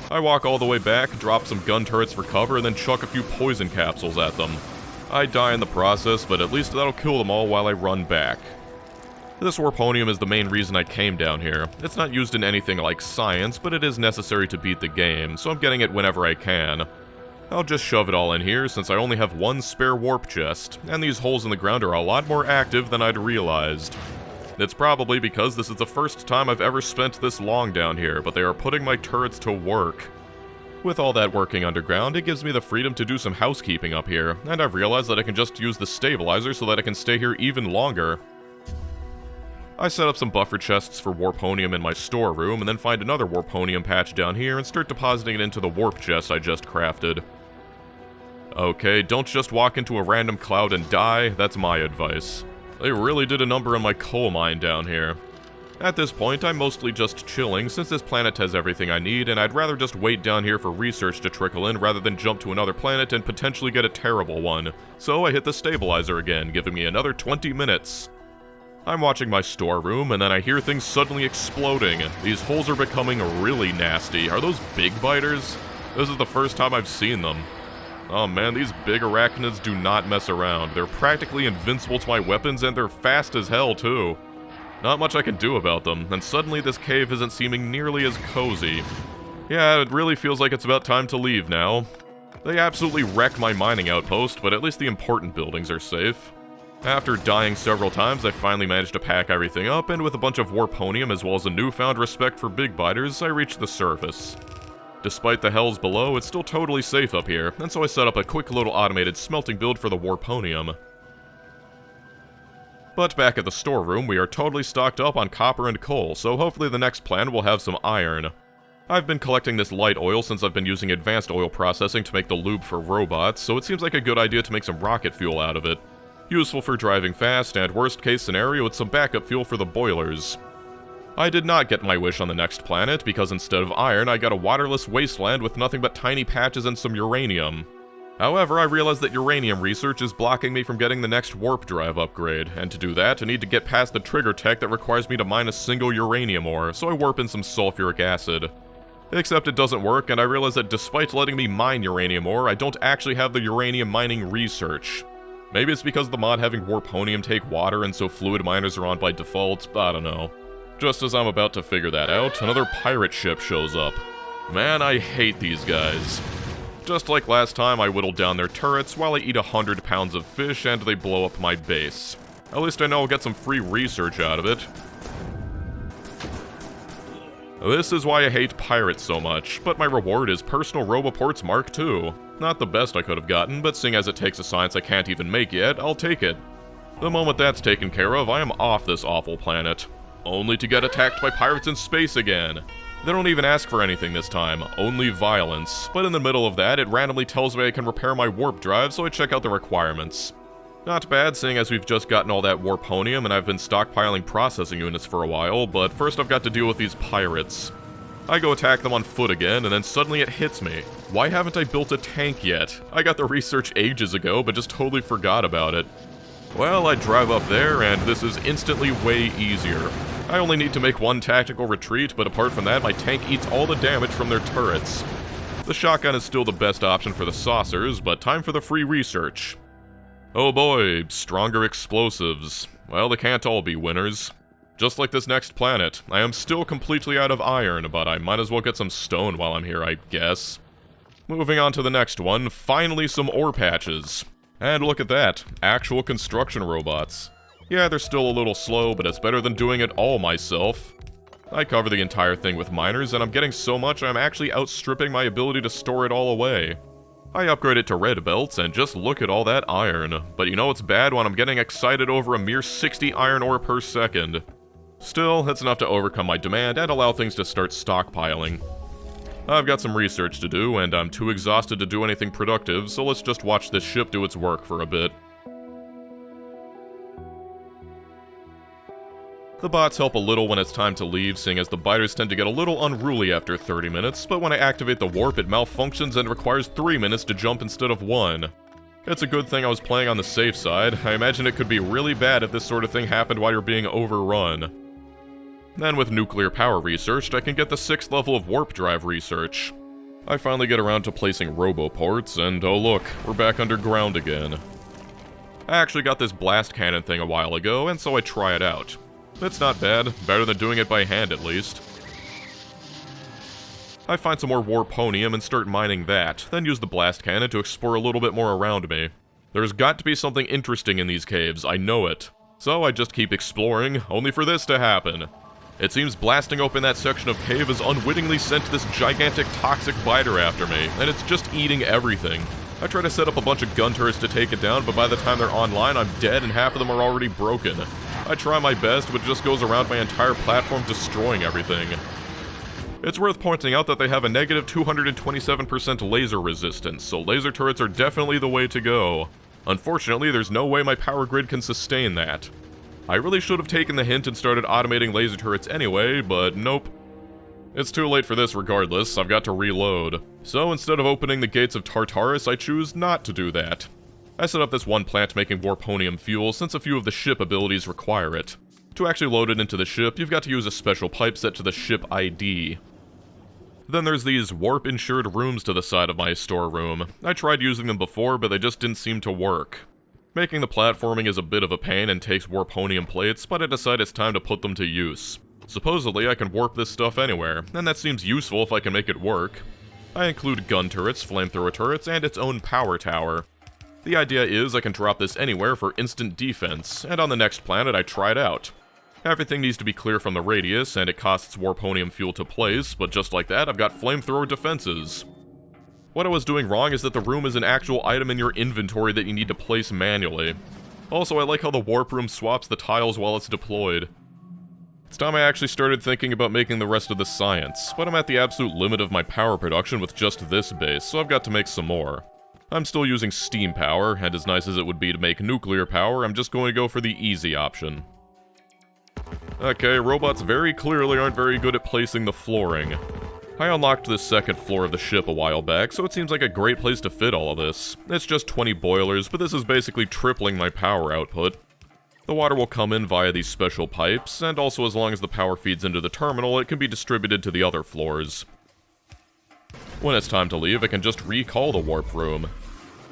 I walk all the way back, drop some gun turrets for cover, and then chuck a few poison capsules at them. I die in the process, but at least that'll kill them all while I run back. This warponium is the main reason I came down here. It's not used in anything like science, but it is necessary to beat the game, so I'm getting it whenever I can. I'll just shove it all in here since I only have one spare warp chest, and these holes in the ground are a lot more active than I'd realized. It's probably because this is the first time I've ever spent this long down here, but they are putting my turrets to work. With all that working underground, it gives me the freedom to do some housekeeping up here, and I've realized that I can just use the stabilizer so that I can stay here even longer. I set up some buffer chests for warponium in my storeroom, and then find another warponium patch down here and start depositing it into the warp chest I just crafted. Okay, don't just walk into a random cloud and die, that's my advice. They really did a number on my coal mine down here. At this point, I'm mostly just chilling since this planet has everything I need, and I'd rather just wait down here for research to trickle in rather than jump to another planet and potentially get a terrible one. So I hit the stabilizer again, giving me another 20 minutes. I'm watching my storeroom, and then I hear things suddenly exploding. These holes are becoming really nasty. Are those big biters? This is the first time I've seen them. Oh man, these big arachnids do not mess around. They're practically invincible to my weapons, and they're fast as hell, too. Not much I can do about them, and suddenly this cave isn't seeming nearly as cozy. Yeah, it really feels like it's about time to leave now. They absolutely wreck my mining outpost, but at least the important buildings are safe. After dying several times, I finally managed to pack everything up, and with a bunch of warponium as well as a newfound respect for big biters, I reached the surface. Despite the hells below, it's still totally safe up here, and so I set up a quick little automated smelting build for the warponium. But back at the storeroom, we are totally stocked up on copper and coal, so hopefully the next plan will have some iron. I've been collecting this light oil since I've been using advanced oil processing to make the lube for robots, so it seems like a good idea to make some rocket fuel out of it. Useful for driving fast, and worst case scenario, it's some backup fuel for the boilers. I did not get my wish on the next planet, because instead of iron, I got a waterless wasteland with nothing but tiny patches and some uranium. However, I realized that uranium research is blocking me from getting the next warp drive upgrade, and to do that, I need to get past the trigger tech that requires me to mine a single uranium ore, so I warp in some sulfuric acid. Except it doesn't work, and I realize that despite letting me mine uranium ore, I don't actually have the uranium mining research. Maybe it's because of the mod having warponium take water and so fluid miners are on by default, I don't know. Just as I'm about to figure that out, another pirate ship shows up. Man, I hate these guys. Just like last time, I whittled down their turrets while I eat 100 pounds of fish and they blow up my base. At least I know I'll get some free research out of it. This is why I hate pirates so much, but my reward is Personal Roboports Mark II. Not the best I could have gotten, but seeing as it takes a science I can't even make yet, I'll take it. The moment that's taken care of, I am off this awful planet. Only to get attacked by pirates in space again. They don't even ask for anything this time, only violence. But in the middle of that, it randomly tells me I can repair my warp drive, so I check out the requirements. Not bad, seeing as we've just gotten all that warponium and I've been stockpiling processing units for a while, but first I've got to deal with these pirates. I go attack them on foot again, and then suddenly it hits me. Why haven't I built a tank yet? I got the research ages ago, but just totally forgot about it. Well, I drive up there, and this is instantly way easier. I only need to make one tactical retreat, but apart from that, my tank eats all the damage from their turrets. The shotgun is still the best option for the saucers, but time for the free research. Oh boy, stronger explosives. Well, they can't all be winners. Just like this next planet, I am still completely out of iron, but I might as well get some stone while I'm here, I guess. Moving on to the next one, finally some ore patches. And look at that, actual construction robots. Yeah, they're still a little slow, but it's better than doing it all myself. I cover the entire thing with miners, and I'm getting so much I'm actually outstripping my ability to store it all away. I upgrade it to red belts, and just look at all that iron. But you know it's bad when I'm getting excited over a mere 60 iron ore per second. Still, it's enough to overcome my demand and allow things to start stockpiling. I've got some research to do, and I'm too exhausted to do anything productive, so let's just watch this ship do its work for a bit. The bots help a little when it's time to leave, seeing as the biters tend to get a little unruly after 30 minutes, but when I activate the warp, it malfunctions and requires 3 minutes to jump instead of 1. It's a good thing I was playing on the safe side. I imagine it could be really bad if this sort of thing happened while you're being overrun. Then with nuclear power researched, I can get the 6th level of warp drive research. I finally get around to placing roboports, and oh look, we're back underground again. I actually got this blast cannon thing a while ago, and so I try it out. It's not bad, better than doing it by hand at least. I find some more warponium and start mining that, then use the blast cannon to explore a little bit more around me. There's got to be something interesting in these caves, I know it. So I just keep exploring, only for this to happen. It seems blasting open that section of cave has unwittingly sent this gigantic toxic biter after me, and it's just eating everything. I try to set up a bunch of gun turrets to take it down, but by the time they're online, I'm dead and half of them are already broken. I try my best, but it just goes around my entire platform destroying everything. It's worth pointing out that they have a negative 227% laser resistance, so laser turrets are definitely the way to go. Unfortunately, there's no way my power grid can sustain that. I really should have taken the hint and started automating laser turrets anyway, but nope. It's too late for this regardless, I've got to reload. So instead of opening the gates of Tartarus, I choose not to do that. I set up this one plant making warponium fuel since a few of the ship abilities require it. To actually load it into the ship, you've got to use a special pipe set to the ship ID. Then there's these warp-insured rooms to the side of my storeroom. I tried using them before, but they just didn't seem to work. Making the platforming is a bit of a pain and takes warponium plates, but I decide it's time to put them to use. Supposedly, I can warp this stuff anywhere, and that seems useful if I can make it work. I include gun turrets, flamethrower turrets, and its own power tower. The idea is I can drop this anywhere for instant defense, and on the next planet I try it out. Everything needs to be clear from the radius, and it costs warponium fuel to place, but just like that, I've got flamethrower defenses. What I was doing wrong is that the room is an actual item in your inventory that you need to place manually. Also, I like how the warp room swaps the tiles while it's deployed. It's time I actually started thinking about making the rest of the science, but I'm at the absolute limit of my power production with just this base, so I've got to make some more. I'm still using steam power, and as nice as it would be to make nuclear power, I'm just going to go for the easy option. Okay, robots very clearly aren't very good at placing the flooring. I unlocked the second floor of the ship a while back, so it seems like a great place to fit all of this. It's just 20 boilers, but this is basically tripling my power output. The water will come in via these special pipes, and also as long as the power feeds into the terminal, it can be distributed to the other floors. When it's time to leave, I can just recall the warp room.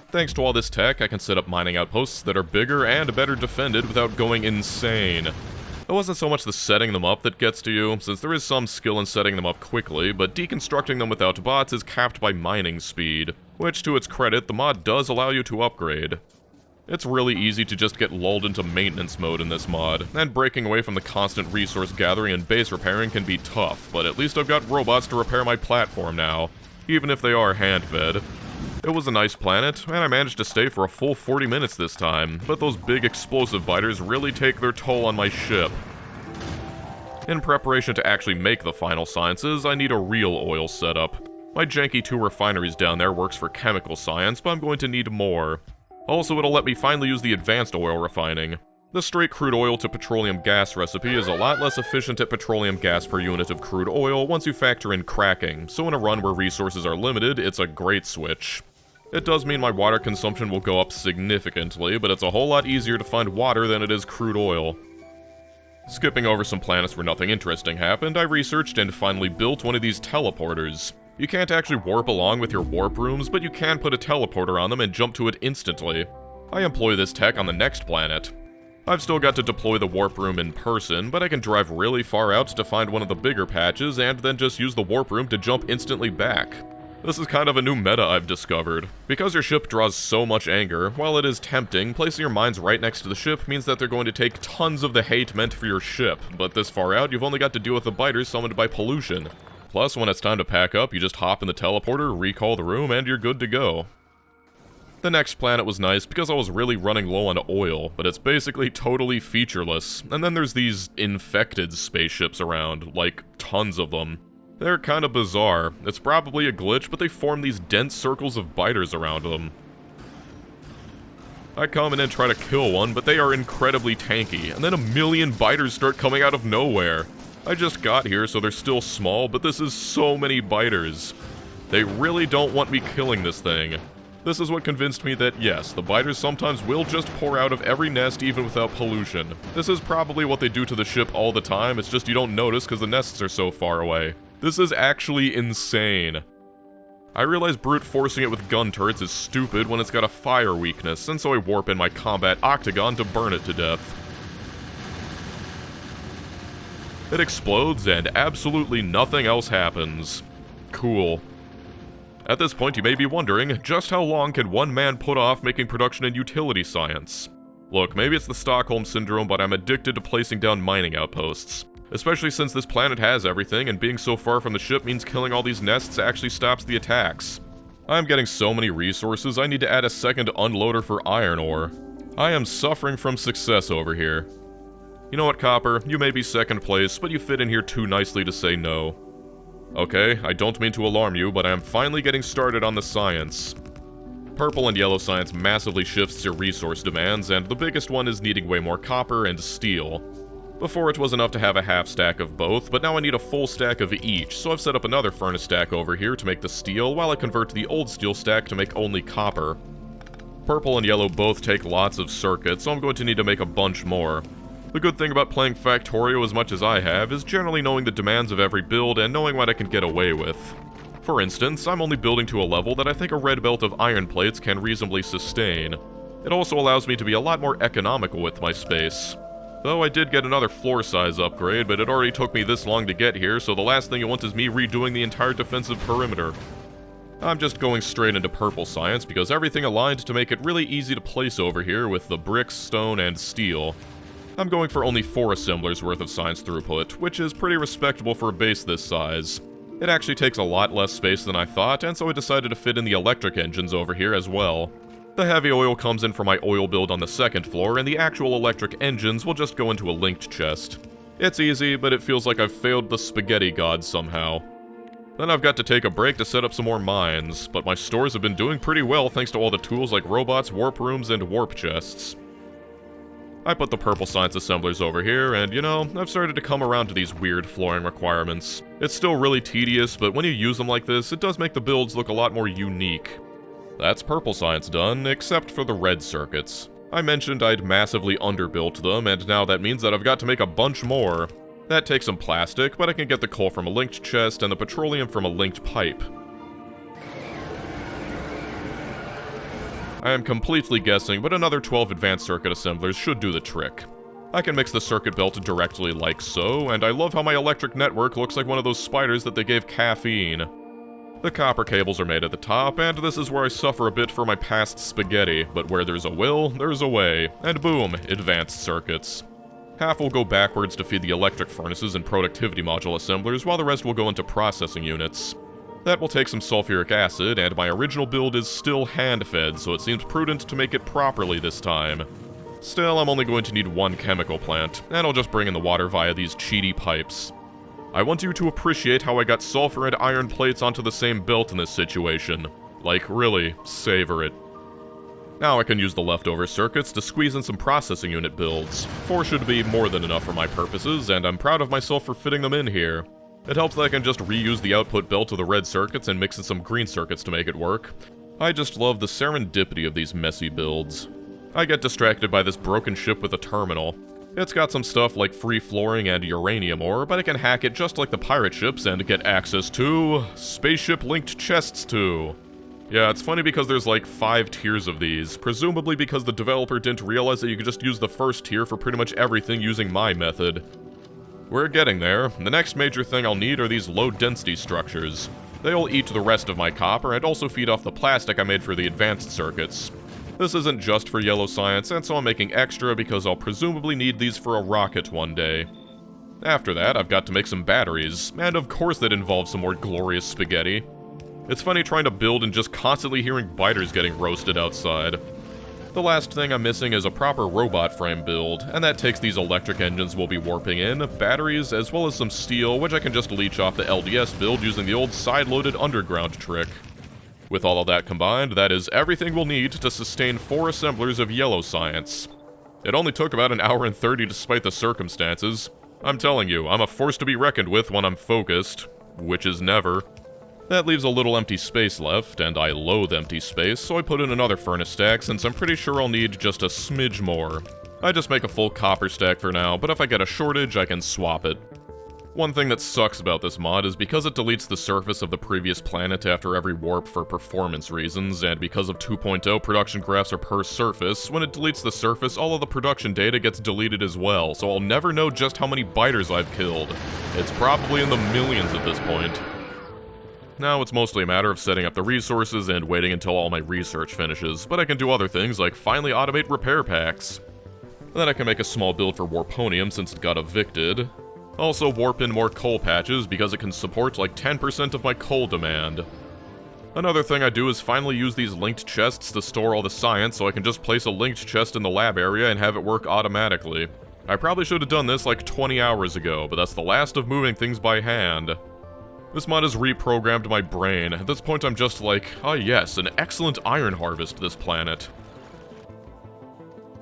Thanks to all this tech, I can set up mining outposts that are bigger and better defended without going insane. It wasn't so much the setting them up that gets to you, since there is some skill in setting them up quickly, but deconstructing them without bots is capped by mining speed, which to its credit, the mod does allow you to upgrade. It's really easy to just get lulled into maintenance mode in this mod, and breaking away from the constant resource gathering and base repairing can be tough, but at least I've got robots to repair my platform now, even if they are hand-fed. It was a nice planet, and I managed to stay for a full 40 minutes this time, but those big explosive biters really take their toll on my ship. In preparation to actually make the final sciences, I need a real oil setup. My janky 2 refineries down there works for chemical science, but I'm going to need more. Also, it'll let me finally use the advanced oil refining. The straight crude oil to petroleum gas recipe is a lot less efficient at petroleum gas per unit of crude oil once you factor in cracking, so in a run where resources are limited, it's a great switch. It does mean my water consumption will go up significantly, but it's a whole lot easier to find water than it is crude oil. Skipping over some planets where nothing interesting happened, I researched and finally built one of these teleporters. You can't actually warp along with your warp rooms, but you can put a teleporter on them and jump to it instantly. I employ this tech on the next planet. I've still got to deploy the warp room in person, but I can drive really far out to find one of the bigger patches and then just use the warp room to jump instantly back. This is kind of a new meta I've discovered. Because your ship draws so much anger, while it is tempting, placing your mines right next to the ship means that they're going to take tons of the hate meant for your ship, but this far out, you've only got to deal with the biters summoned by pollution. Plus, when it's time to pack up, you just hop in the teleporter, recall the room, and you're good to go. The next planet was nice because I was really running low on oil, but it's basically totally featureless, and then there's these infected spaceships around, like tons of them. They're kind of bizarre. It's probably a glitch, but they form these dense circles of biters around them. I come in and try to kill one, but they are incredibly tanky, and then a million biters start coming out of nowhere. I just got here, so they're still small, but this is so many biters. They really don't want me killing this thing. This is what convinced me that yes, the biters sometimes will just pour out of every nest even without pollution. This is probably what they do to the ship all the time, it's just you don't notice because the nests are so far away. This is actually insane. I realize brute forcing it with gun turrets is stupid when it's got a fire weakness, and so I warp in my combat octagon to burn it to death. It explodes and absolutely nothing else happens. Cool. At this point you may be wondering, just how long can one man put off making production in utility science? Look, maybe it's the Stockholm Syndrome, but I'm addicted to placing down mining outposts. Especially since this planet has everything, and being so far from the ship means killing all these nests actually stops the attacks. I'm getting so many resources, I need to add a second unloader for iron ore. I am suffering from success over here. You know what, Copper? You may be second place, but you fit in here too nicely to say no. Okay, I don't mean to alarm you, but I am finally getting started on the science. Purple and yellow science massively shifts your resource demands, and the biggest one is needing way more copper and steel. Before it was enough to have a half stack of both, but now I need a full stack of each, so I've set up another furnace stack over here to make the steel, while I convert the old steel stack to make only copper. Purple and yellow both take lots of circuits, so I'm going to need to make a bunch more. The good thing about playing Factorio as much as I have is generally knowing the demands of every build and knowing what I can get away with. For instance, I'm only building to a level that I think a red belt of iron plates can reasonably sustain. It also allows me to be a lot more economical with my space. Though I did get another floor size upgrade, but it already took me this long to get here, so the last thing you want is me redoing the entire defensive perimeter. I'm just going straight into purple science because everything aligned to make it really easy to place over here with the bricks, stone, and steel. I'm going for only 4 assemblers worth of science throughput, which is pretty respectable for a base this size. It actually takes a lot less space than I thought, and so I decided to fit in the electric engines over here as well. The heavy oil comes in for my oil build on the second floor, and the actual electric engines will just go into a linked chest. It's easy, but it feels like I've failed the spaghetti gods somehow. Then I've got to take a break to set up some more mines, but my stores have been doing pretty well thanks to all the tools like robots, warp rooms, and warp chests. I put the purple science assemblers over here, and you know, I've started to come around to these weird flooring requirements. It's still really tedious, but when you use them like this, it does make the builds look a lot more unique. That's purple science done, except for the red circuits. I mentioned I'd massively underbuilt them, and now that means that I've got to make a bunch more. That takes some plastic, but I can get the coal from a linked chest and the petroleum from a linked pipe. I am completely guessing, but another 12 advanced circuit assemblers should do the trick. I can mix the circuit belt directly like so, and I love how my electric network looks like one of those spiders that they gave caffeine. The copper cables are made at the top, and this is where I suffer a bit for my past spaghetti, but where there's a will, there's a way, and boom, advanced circuits. Half will go backwards to feed the electric furnaces and productivity module assemblers, while the rest will go into processing units. That will take some sulfuric acid, and my original build is still hand-fed, so it seems prudent to make it properly this time. Still, I'm only going to need 1 chemical plant, and I'll just bring in the water via these cheaty pipes. I want you to appreciate how I got sulfur and iron plates onto the same belt in this situation. Like, really, savor it. Now I can use the leftover circuits to squeeze in some processing unit builds. 4 should be more than enough for my purposes, and I'm proud of myself for fitting them in here. It helps that I can just reuse the output belt of the red circuits and mix in some green circuits to make it work. I just love the serendipity of these messy builds. I get distracted by this broken ship with a terminal. It's got some stuff like free flooring and uranium ore, but I can hack it just like the pirate ships and get access to spaceship-linked chests too. Yeah, it's funny because there's like 5 tiers of these, presumably because the developer didn't realize that you could just use the first tier for pretty much everything using my method. We're getting there. The next major thing I'll need are these low-density structures. They'll eat the rest of my copper and also feed off the plastic I made for the advanced circuits. This isn't just for yellow science, and so I'm making extra because I'll presumably need these for a rocket one day. After that, I've got to make some batteries, and of course that involves some more glorious spaghetti. It's funny trying to build and just constantly hearing biters getting roasted outside. The last thing I'm missing is a proper robot frame build, and that takes these electric engines we'll be warping in, batteries, as well as some steel, which I can just leech off the LDS build using the old side-loaded underground trick. With all of that combined, that is everything we'll need to sustain 4 assemblers of yellow science. It only took about 1 hour and 30 despite the circumstances. I'm telling you, I'm a force to be reckoned with when I'm focused, which is never. That leaves a little empty space left, and I loathe empty space, so I put in another furnace stack since I'm pretty sure I'll need just a smidge more. I just make a full copper stack for now, but if I get a shortage, I can swap it. One thing that sucks about this mod is because it deletes the surface of the previous planet after every warp for performance reasons, and because of 2.0 production graphs are per surface, when it deletes the surface, all of the production data gets deleted as well, so I'll never know just how many biters I've killed. It's probably in the millions at this point. Now it's mostly a matter of setting up the resources and waiting until all my research finishes, but I can do other things like finally automate repair packs. Then I can make a small build for Warponium since it got evicted. Also warp in more coal patches because it can support like 10% of my coal demand. Another thing I do is finally use these linked chests to store all the science so I can just place a linked chest in the lab area and have it work automatically. I probably should have done this like 20 hours ago, but that's the last of moving things by hand. This mod has reprogrammed my brain. At this point I'm just like, ah yes, an excellent iron harvest this planet.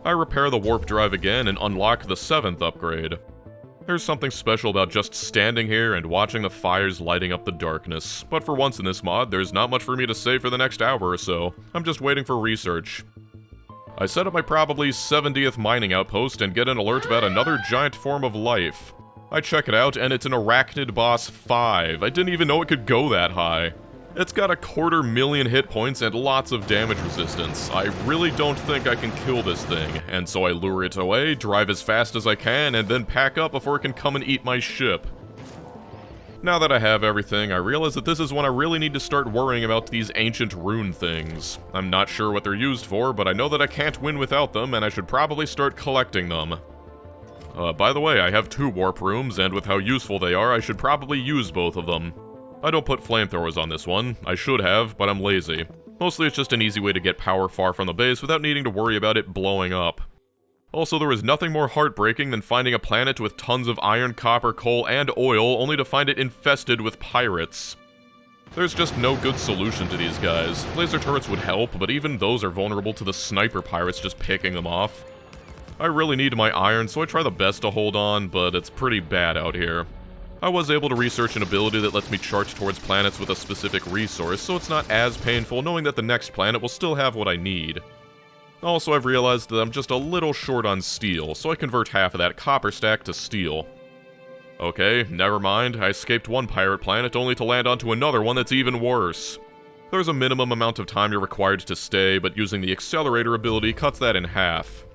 I repair the warp drive again and unlock the 7th upgrade. There's something special about just standing here and watching the fires lighting up the darkness, but for once in this mod, there's not much for me to say for the next hour or so. I'm just waiting for research. I set up my probably 70th mining outpost and get an alert about another giant form of life. I check it out, and it's an Arachnid Boss 5. I didn't even know it could go that high. It's got 250,000 hit points and lots of damage resistance. I really don't think I can kill this thing, and so I lure it away, drive as fast as I can, and then pack up before it can come and eat my ship. Now that I have everything, I realize that this is when I really need to start worrying about these ancient rune things. I'm not sure what they're used for, but I know that I can't win without them, and I should probably start collecting them. By the way, I have 2 warp rooms, and with how useful they are, I should probably use both of them. I don't put flamethrowers on this one. I should have, but I'm lazy. Mostly it's just an easy way to get power far from the base without needing to worry about it blowing up. Also, there is nothing more heartbreaking than finding a planet with tons of iron, copper, coal, and oil, only to find it infested with pirates. There's just no good solution to these guys. Laser turrets would help, but even those are vulnerable to the sniper pirates just picking them off. I really need my iron, so I try the best to hold on, but it's pretty bad out here. I was able to research an ability that lets me chart towards planets with a specific resource, so it's not as painful knowing that the next planet will still have what I need. Also, I've realized that I'm just a little short on steel, so I convert half of that copper stack to steel. Okay, never mind, I escaped one pirate planet only to land onto another one that's even worse. There's a minimum amount of time you're required to stay, but using the accelerator ability cuts that in half.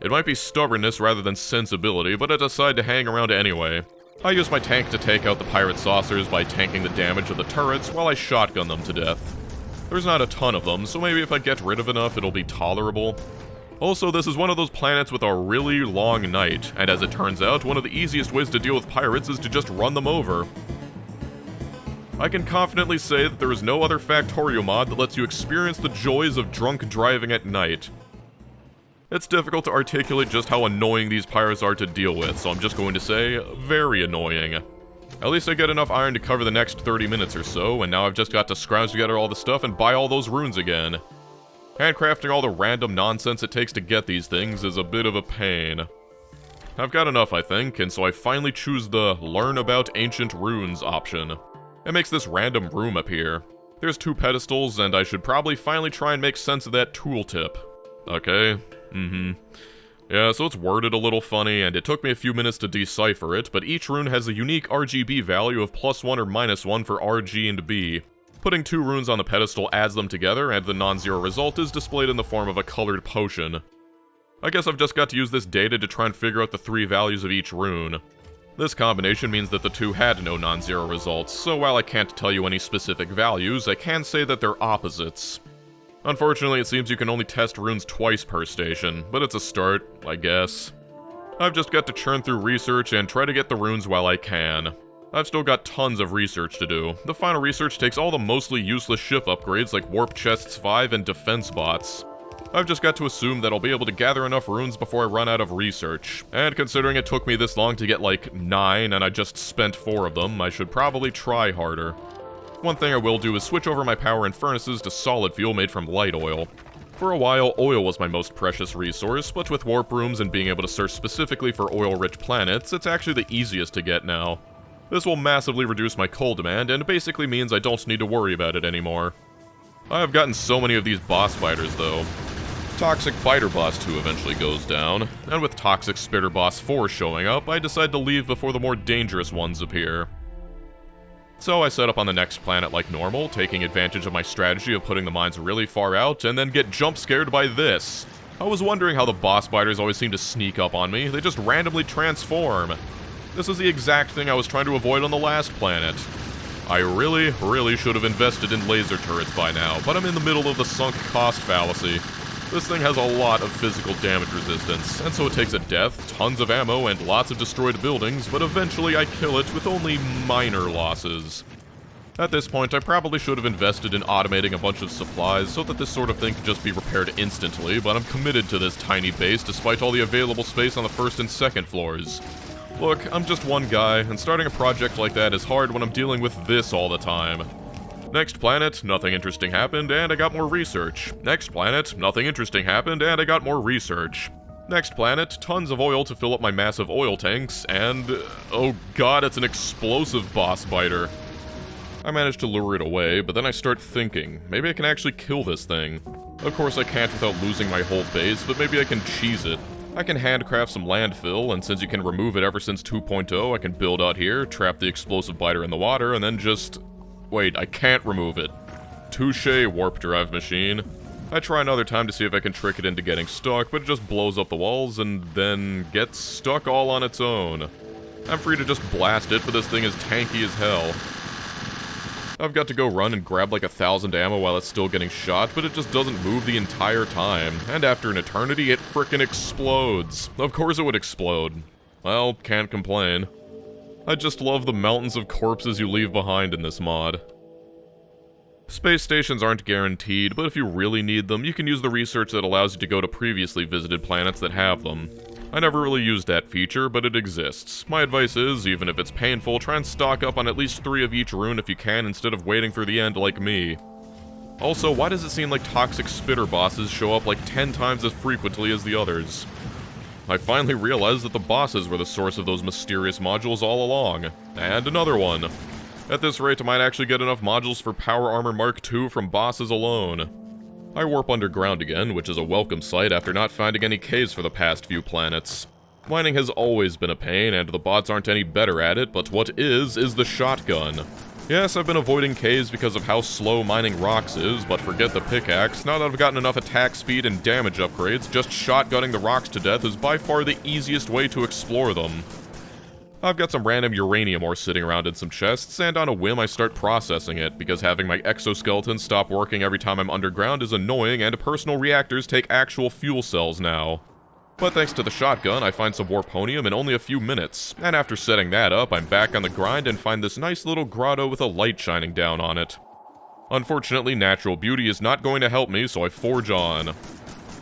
It might be stubbornness rather than sensibility, but I decide to hang around anyway. I use my tank to take out the pirate saucers by tanking the damage of the turrets while I shotgun them to death. There's not a ton of them, so maybe if I get rid of enough, it'll be tolerable. Also, this is one of those planets with a really long night, and as it turns out, one of the easiest ways to deal with pirates is to just run them over. I can confidently say that there is no other Factorio mod that lets you experience the joys of drunk driving at night. It's difficult to articulate just how annoying these pirates are to deal with, so I'm just going to say, very annoying. At least I get enough iron to cover the next 30 minutes or so, and now I've just got to scrounge together all the stuff and buy all those runes again. Handcrafting all the random nonsense it takes to get these things is a bit of a pain. I've got enough, I think, and so I finally choose the Learn About Ancient Runes option. It makes this random room appear. There's 2 pedestals, and I should probably finally try and make sense of that tooltip. Okay. Yeah, so it's worded a little funny, and it took me a few minutes to decipher it, but each rune has a unique RGB value of +1 or -1 for R, G, and B. Putting 2 runes on the pedestal adds them together, and the non-zero result is displayed in the form of a colored potion. I guess I've just got to use this data to try and figure out the 3 values of each rune. This combination means that the 2 had no non-zero results, so while I can't tell you any specific values, I can say that they're opposites. Unfortunately, it seems you can only test runes twice per station, but it's a start, I guess. I've just got to churn through research and try to get the runes while I can. I've still got tons of research to do. The final research takes all the mostly useless ship upgrades like Warp Chests 5 and Defense Bots. I've just got to assume that I'll be able to gather enough runes before I run out of research. And considering it took me this long to get like 9 and I just spent 4 of them, I should probably try harder. One thing I will do is switch over my power and furnaces to solid fuel made from light oil. For a while, oil was my most precious resource, but with warp rooms and being able to search specifically for oil-rich planets, it's actually the easiest to get now. This will massively reduce my coal demand, and basically means I don't need to worry about it anymore. I have gotten so many of these boss biters, though. Toxic Biter Boss 2 eventually goes down, and with Toxic Spitter Boss 4 showing up, I decide to leave before the more dangerous ones appear. So I set up on the next planet like normal, taking advantage of my strategy of putting the mines really far out, and then get jump scared by this. I was wondering how the boss biters always seem to sneak up on me. They just randomly transform. This is the exact thing I was trying to avoid on the last planet. I really should have invested in laser turrets by now, but I'm in the middle of the sunk cost fallacy. This thing has a lot of physical damage resistance, and so it takes a death, tons of ammo, and lots of destroyed buildings, but eventually I kill it with only minor losses. At this point, I probably should have invested in automating a bunch of supplies so that this sort of thing could just be repaired instantly, but I'm committed to this tiny base despite all the available space on the first and second floors. Look, I'm just one guy, and starting a project like that is hard when I'm dealing with this all the time. Next planet, nothing interesting happened, and I got more research. Next planet, nothing interesting happened, and I got more research. Next planet, tons of oil to fill up my massive oil tanks, and... oh god, it's an explosive boss biter. I managed to lure it away, but then I start thinking, maybe I can actually kill this thing. Of course I can't without losing my whole base, but maybe I can cheese it. I can handcraft some landfill, and since you can remove it ever since 2.0, I can build out here, trap the explosive biter in the water, and then just... wait, I can't remove it. Touché, warp drive machine. I try another time to see if I can trick it into getting stuck, but it just blows up the walls and then gets stuck all on its own. I'm free to just blast it, but this thing is tanky as hell. I've got to go run and grab like 1,000 ammo while it's still getting shot, but it just doesn't move the entire time, and after an eternity, it frickin' explodes. Of course it would explode. Well, can't complain. I just love the mountains of corpses you leave behind in this mod. Space stations aren't guaranteed, but if you really need them, you can use the research that allows you to go to previously visited planets that have them. I never really used that feature, but it exists. My advice is, even if it's painful, try and stock up on at least 3 of each rune if you can instead of waiting through the end like me. Also, why does it seem like toxic spitter bosses show up like 10 times as frequently as the others? I finally realized that the bosses were the source of those mysterious modules all along. And another one. At this rate, I might actually get enough modules for Power Armor Mark II from bosses alone. I warp underground again, which is a welcome sight after not finding any caves for the past few planets. Mining has always been a pain, and the bots aren't any better at it, but what is the shotgun. Yes, I've been avoiding caves because of how slow mining rocks is, but forget the pickaxe. Now that I've gotten enough attack speed and damage upgrades, just shotgunning the rocks to death is by far the easiest way to explore them. I've got some random uranium ore sitting around in some chests, and on a whim I start processing it, because having my exoskeleton stop working every time I'm underground is annoying, and personal reactors take actual fuel cells now. But thanks to the shotgun, I find some warponium in only a few minutes, and after setting that up, I'm back on the grind and find this nice little grotto with a light shining down on it. Unfortunately, natural beauty is not going to help me, so I forge on.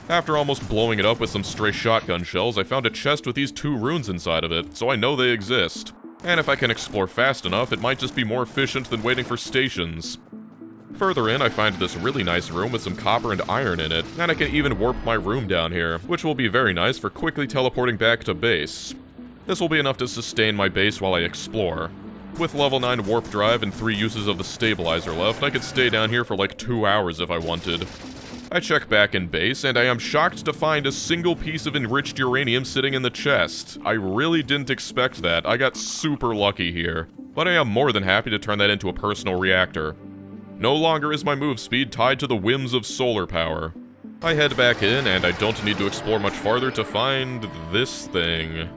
After almost blowing it up with some stray shotgun shells, I found a chest with these 2 runes inside of it, so I know they exist. And if I can explore fast enough, it might just be more efficient than waiting for stations. Further in, I find this really nice room with some copper and iron in it, and I can even warp my room down here, which will be very nice for quickly teleporting back to base. This will be enough to sustain my base while I explore. With level 9 warp drive and 3 uses of the stabilizer left, I could stay down here for like 2 hours if I wanted. I check back in base, and I am shocked to find a single piece of enriched uranium sitting in the chest. I really didn't expect that. I got super lucky here. But I am more than happy to turn that into a personal reactor. No longer is my move speed tied to the whims of solar power. I head back in, and I don't need to explore much farther to find this thing.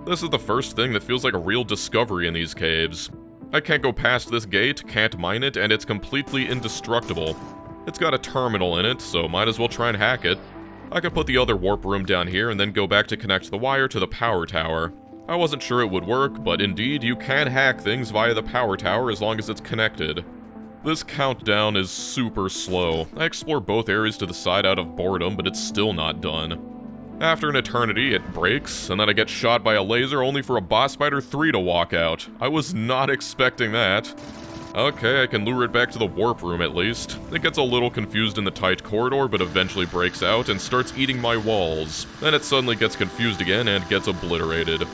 This is the first thing that feels like a real discovery in these caves. I can't go past this gate, can't mine it, and it's completely indestructible. It's got a terminal in it, so might as well try and hack it. I could put the other warp room down here and then go back to connect the wire to the power tower. I wasn't sure it would work, but indeed you can hack things via the power tower as long as it's connected. This countdown is super slow. I explore both areas to the side out of boredom, but it's still not done. After an eternity, it breaks, and then I get shot by a laser only for a boss biter 3 to walk out. I was not expecting that. Okay, I can lure it back to the warp room at least. It gets a little confused in the tight corridor, but eventually breaks out and starts eating my walls. Then it suddenly gets confused again and gets obliterated.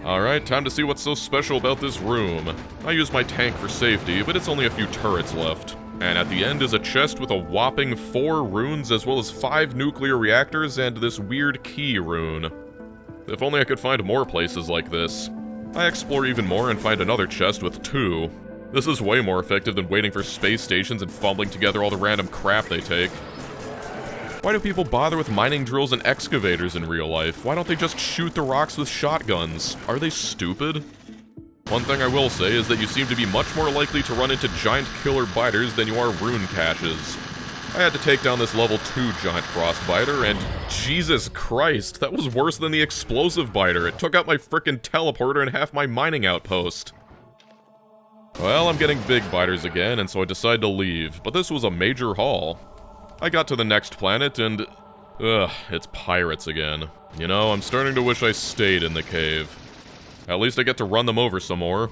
Alright, time to see what's so special about this room. I use my tank for safety, but it's only a few turrets left. And at the end is a chest with a whopping 4 runes, as well as 5 nuclear reactors and this weird key rune. If only I could find more places like this. I explore even more and find another chest with 2. This is way more effective than waiting for space stations and fumbling together all the random crap they take. Why do people bother with mining drills and excavators in real life? Why don't they just shoot the rocks with shotguns? Are they stupid? One thing I will say is that you seem to be much more likely to run into giant killer biters than you are rune caches. I had to take down this level 2 giant frost biter, and Jesus Christ, that was worse than the explosive biter. It took out my frickin' teleporter and half my mining outpost. Well, I'm getting big biters again, and so I decide to leave, but this was a major haul. I got to the next planet, and it's pirates again. You know, I'm starting to wish I stayed in the cave. At least I get to run them over some more.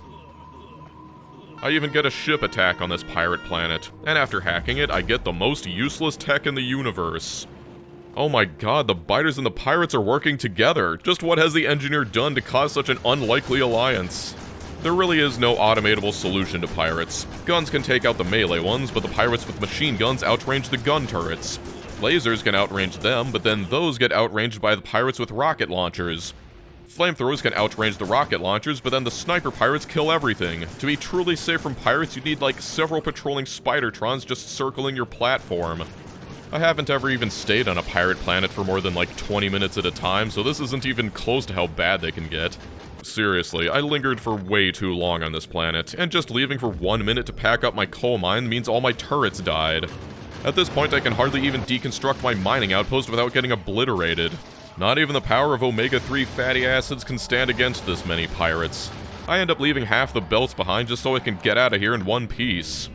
I even get a ship attack on this pirate planet, and after hacking it, I get the most useless tech in the universe. Oh my god, the biters and the pirates are working together! Just what has the engineer done to cause such an unlikely alliance? There really is no automatable solution to pirates. Guns can take out the melee ones, but the pirates with machine guns outrange the gun turrets. Lasers can outrange them, but then those get outranged by the pirates with rocket launchers. Flamethrowers can outrange the rocket launchers, but then the sniper pirates kill everything. To be truly safe from pirates, you need like several patrolling Spidertrons just circling your platform. I haven't ever even stayed on a pirate planet for more than like 20 minutes at a time, so this isn't even close to how bad they can get. Seriously, I lingered for way too long on this planet, and just leaving for 1 minute to pack up my coal mine means all my turrets died. At this point, I can hardly even deconstruct my mining outpost without getting obliterated. Not even the power of omega-3 fatty acids can stand against this many pirates. I end up leaving half the belts behind just so I can get out of here in one piece.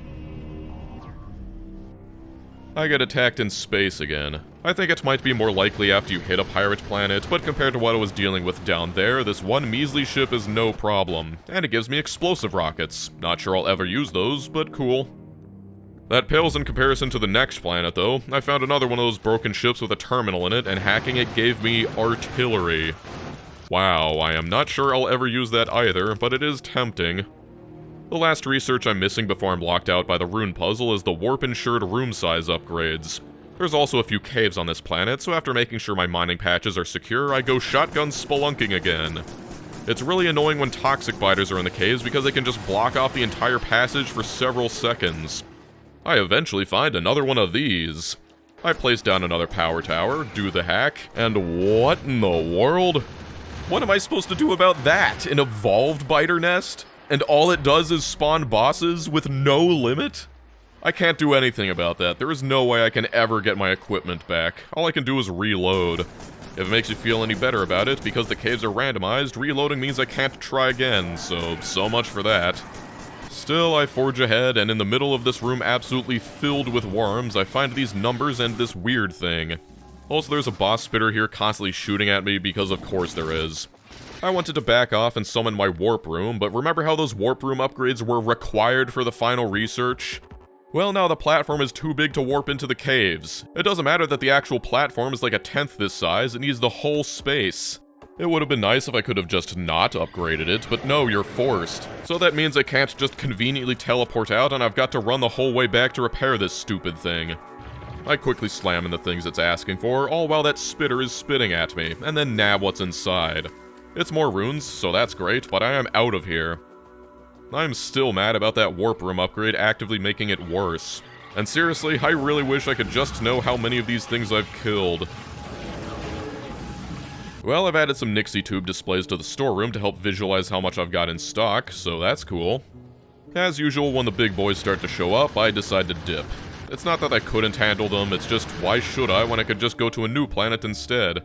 I get attacked in space again. I think it might be more likely after you hit a pirate planet, but compared to what I was dealing with down there, this one measly ship is no problem. And it gives me explosive rockets. Not sure I'll ever use those, but cool. That pales in comparison to the next planet, though. I found another one of those broken ships with a terminal in it, and hacking it gave me artillery. Wow, I am not sure I'll ever use that either, but it is tempting. The last research I'm missing before I'm locked out by the rune puzzle is the warp-insured room size upgrades. There's also a few caves on this planet, so after making sure my mining patches are secure, I go shotgun spelunking again. It's really annoying when toxic biters are in the caves because they can just block off the entire passage for several seconds. I eventually find another one of these. I place down another power tower, do the hack, and what in the world? What am I supposed to do about that? An evolved biter nest? And all it does is spawn bosses with no limit? I can't do anything about that. There is no way I can ever get my equipment back. All I can do is reload. If it makes you feel any better about it, because the caves are randomized, reloading means I can't try again, so much for that. Still, I forge ahead, and in the middle of this room absolutely filled with worms, I find these numbers and this weird thing. Also, there's a boss spitter here constantly shooting at me, because of course there is. I wanted to back off and summon my warp room, but remember how those warp room upgrades were required for the final research? Well, now the platform is too big to warp into the caves. It doesn't matter that the actual platform is like 1/10 this size, it needs the whole space. It would have been nice if I could have just not upgraded it, but no, you're forced. So that means I can't just conveniently teleport out, and I've got to run the whole way back to repair this stupid thing. I quickly slam in the things it's asking for, all while that spitter is spitting at me, and then nab what's inside. It's more runes, so that's great, but I am out of here. I'm still mad about that warp room upgrade actively making it worse. And seriously, I really wish I could just know how many of these things I've killed. Well, I've added some Nixie tube displays to the storeroom to help visualize how much I've got in stock, so that's cool. As usual, when the big boys start to show up, I decide to dip. It's not that I couldn't handle them, it's just why should I when I could just go to a new planet instead?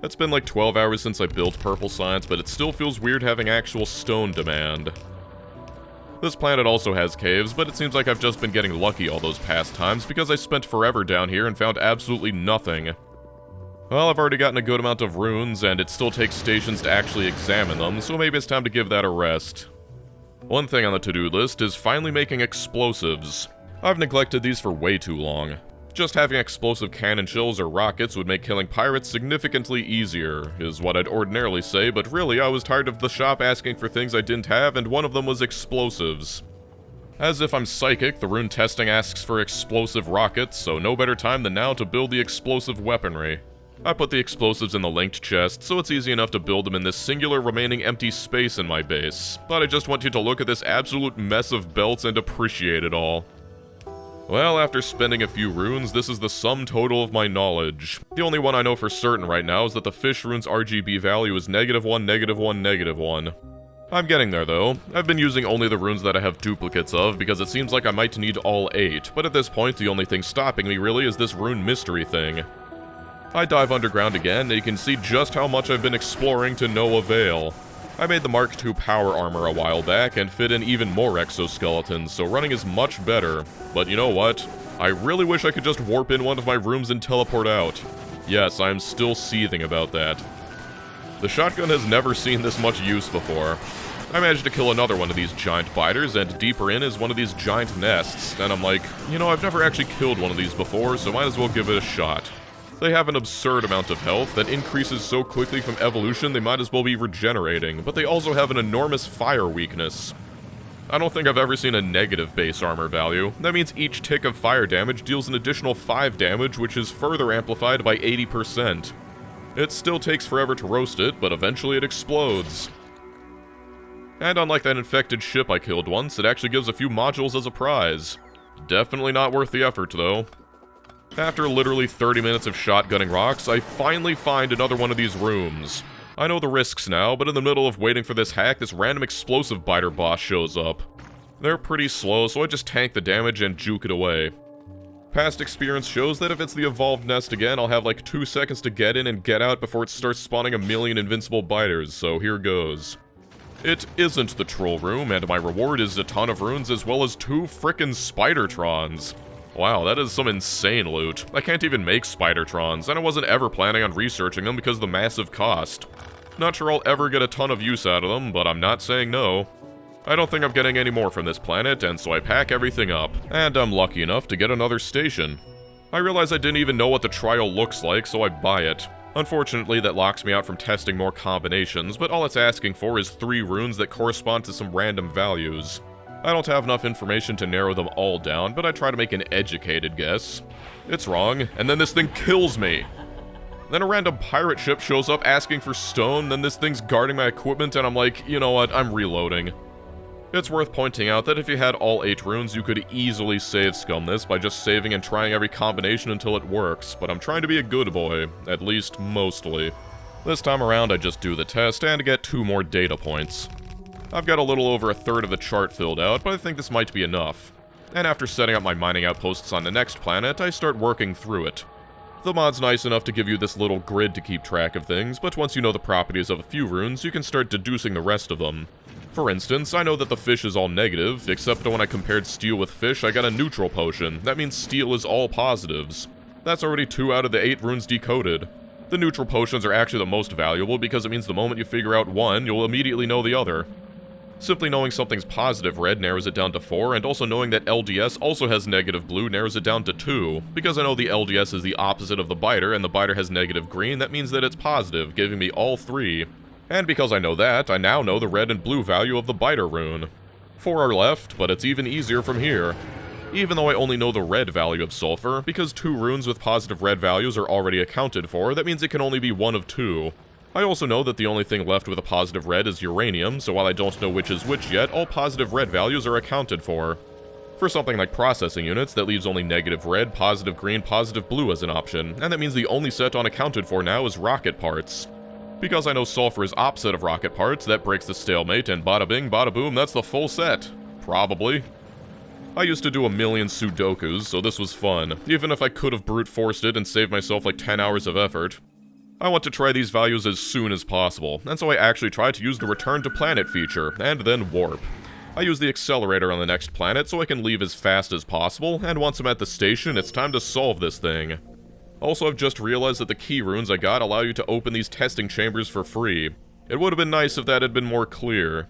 It's been like 12 hours since I built Purple Science, but it still feels weird having actual stone demand. This planet also has caves, but it seems like I've just been getting lucky all those past times because I spent forever down here and found absolutely nothing. Well, I've already gotten a good amount of runes, and it still takes stations to actually examine them, so maybe it's time to give that a rest. One thing on the to-do list is finally making explosives. I've neglected these for way too long. Just having explosive cannon shells or rockets would make killing pirates significantly easier, is what I'd ordinarily say, but really I was tired of the shop asking for things I didn't have, and one of them was explosives. As if I'm psychic, the rune testing asks for explosive rockets, so no better time than now to build the explosive weaponry. I put the explosives in the linked chest, so it's easy enough to build them in this singular remaining empty space in my base, but I just want you to look at this absolute mess of belts and appreciate it all. Well, after spending a few runes, this is the sum total of my knowledge. The only one I know for certain right now is that the fish rune's RGB value is -1, -1, -1. I'm getting there though. I've been using only the runes that I have duplicates of because it seems like I might need all 8, but at this point the only thing stopping me really is this rune mystery thing. I dive underground again, and you can see just how much I've been exploring to no avail. I made the Mark II power armor a while back and fit in even more exoskeletons, so running is much better. But you know what? I really wish I could just warp in one of my rooms and teleport out. Yes, I'm still seething about that. The shotgun has never seen this much use before. I managed to kill another one of these giant biters, and deeper in is one of these giant nests, and I'm like, you know, I've never actually killed one of these before, so might as well give it a shot. They have an absurd amount of health that increases so quickly from evolution they might as well be regenerating, but they also have an enormous fire weakness. I don't think I've ever seen a negative base armor value. That means each tick of fire damage deals an additional 5 damage, which is further amplified by 80%. It still takes forever to roast it, but eventually it explodes. And unlike that infected ship I killed once, it actually gives a few modules as a prize. Definitely not worth the effort, though. After literally 30 minutes of shotgunning rocks, I finally find another one of these rooms. I know the risks now, but in the middle of waiting for this hack, this random explosive biter boss shows up. They're pretty slow, so I just tank the damage and juke it away. Past experience shows that if it's the evolved nest again, I'll have like 2 seconds to get in and get out before it starts spawning a million invincible biters, so here goes. It isn't the troll room, and my reward is a ton of runes as well as 2 frickin' Spidertrons. Wow, that is some insane loot. I can't even make Spidertrons, and I wasn't ever planning on researching them because of the massive cost. Not sure I'll ever get a ton of use out of them, but I'm not saying no. I don't think I'm getting any more from this planet, and so I pack everything up. And I'm lucky enough to get another station. I realize I didn't even know what the trial looks like, so I buy it. Unfortunately, that locks me out from testing more combinations, but all it's asking for is 3 runes that correspond to some random values. I don't have enough information to narrow them all down, but I try to make an educated guess. It's wrong, and then this thing kills me. Then a random pirate ship shows up asking for stone, then this thing's guarding my equipment, and I'm like, you know what, I'm reloading. It's worth pointing out that if you had all 8 runes, you could easily save scum this by just saving and trying every combination until it works, but I'm trying to be a good boy, at least mostly. This time around, I just do the test and get 2 more data points. I've got a little over a third of the chart filled out, but I think this might be enough. And after setting up my mining outposts on the next planet, I start working through it. The mod's nice enough to give you this little grid to keep track of things, but once you know the properties of a few runes, you can start deducing the rest of them. For instance, I know that the fish is all negative, except that when I compared steel with fish, I got a neutral potion. That means steel is all positives. That's already 2 out of the 8 runes decoded. The neutral potions are actually the most valuable because it means the moment you figure out one, you'll immediately know the other. Simply knowing something's positive red narrows it down to 4, and also knowing that LDS also has negative blue narrows it down to 2. Because I know the LDS is the opposite of the biter, and the biter has negative green, that means that it's positive, giving me all 3. And because I know that, I now know the red and blue value of the biter rune. 4 are left, but it's even easier from here. Even though I only know the red value of sulfur, because 2 runes with positive red values are already accounted for, that means it can only be one of 2. I also know that the only thing left with a positive red is uranium, so while I don't know which is which yet, all positive red values are accounted for. For something like processing units, that leaves only negative red, positive green, positive blue as an option, and that means the only set unaccounted for now is rocket parts. Because I know sulfur is opposite of rocket parts, that breaks the stalemate, and bada bing, bada boom, that's the full set. Probably. I used to do a million Sudokus, so this was fun, even if I could have brute forced it and saved myself like 10 hours of effort. I want to try these values as soon as possible, and so I actually tried to use the Return to Planet feature, and then warp. I use the accelerator on the next planet so I can leave as fast as possible, and once I'm at the station, it's time to solve this thing. Also, I've just realized that the key runes I got allow you to open these testing chambers for free. It would have been nice if that had been more clear.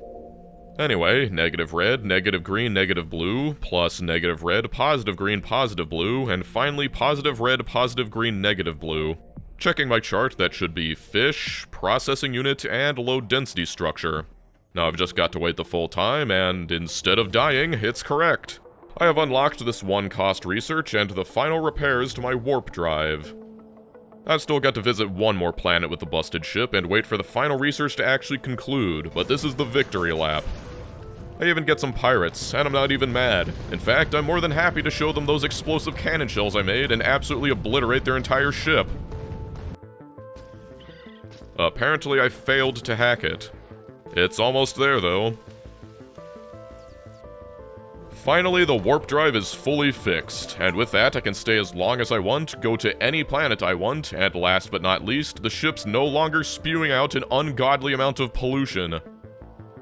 Anyway, negative red, negative green, negative blue, plus negative red, positive green, positive blue, and finally positive red, positive green, negative blue. Checking my chart, that should be fish, processing unit, and low density structure. Now I've just got to wait the full time, and instead of dying, it's correct. I have unlocked this 1 cost research and the final repairs to my warp drive. I've still got to visit one more planet with the busted ship and wait for the final research to actually conclude, but this is the victory lap. I even get some pirates, and I'm not even mad. In fact, I'm more than happy to show them those explosive cannon shells I made and absolutely obliterate their entire ship. Apparently I failed to hack it. It's almost there, though. Finally, the warp drive is fully fixed, and with that I can stay as long as I want, go to any planet I want, and last but not least, the ship's no longer spewing out an ungodly amount of pollution.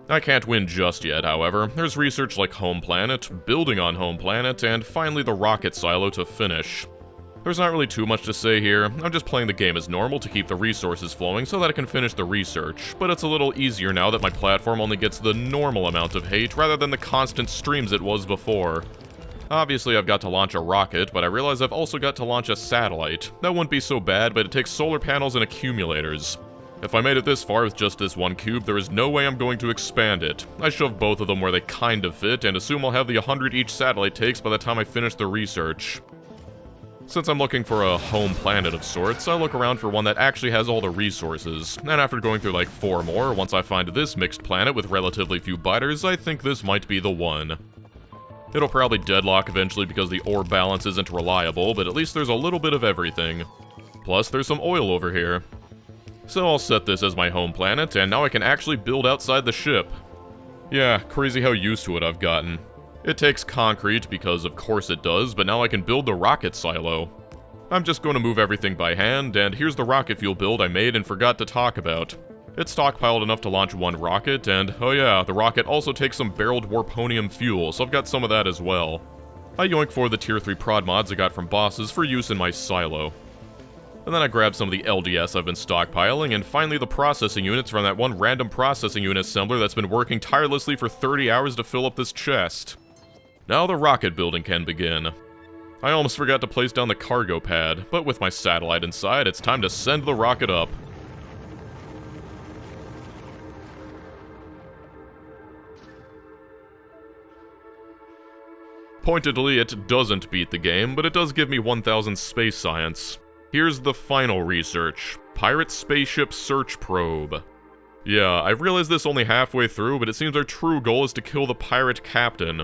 I can't win just yet, however. There's research like Home Planet, building on Home Planet, and finally the rocket silo to finish. There's not really too much to say here. I'm just playing the game as normal to keep the resources flowing so that I can finish the research, but it's a little easier now that my platform only gets the normal amount of hate rather than the constant streams it was before. Obviously I've got to launch a rocket, but I realize I've also got to launch a satellite. That wouldn't be so bad, but it takes solar panels and accumulators. If I made it this far with just this one cube, there is no way I'm going to expand it. I shove both of them where they kind of fit, and assume I'll have the 100 each satellite takes by the time I finish the research. Since I'm looking for a home planet of sorts, I look around for one that actually has all the resources, and after going through like 4 more, once I find this mixed planet with relatively few biters, I think this might be the one. It'll probably deadlock eventually because the ore balance isn't reliable, but at least there's a little bit of everything. Plus, there's some oil over here. So I'll set this as my home planet, and now I can actually build outside the ship. Yeah, crazy how used to it I've gotten. It takes concrete, because of course it does, but now I can build the rocket silo. I'm just going to move everything by hand, and here's the rocket fuel build I made and forgot to talk about. It's stockpiled enough to launch 1 rocket, and oh yeah, the rocket also takes some barreled warponium fuel, so I've got some of that as well. I yoink for the tier 3 prod mods I got from bosses for use in my silo. And then I grabbed some of the LDS I've been stockpiling, and finally the processing units from that one random processing unit assembler that's been working tirelessly for 30 hours to fill up this chest. Now the rocket building can begin. I almost forgot to place down the cargo pad, but with my satellite inside, it's time to send the rocket up. Pointedly, it doesn't beat the game, but it does give me 1000 space science. Here's the final research. Pirate Spaceship Search Probe. Yeah, I realized this only halfway through, but it seems our true goal is to kill the pirate captain.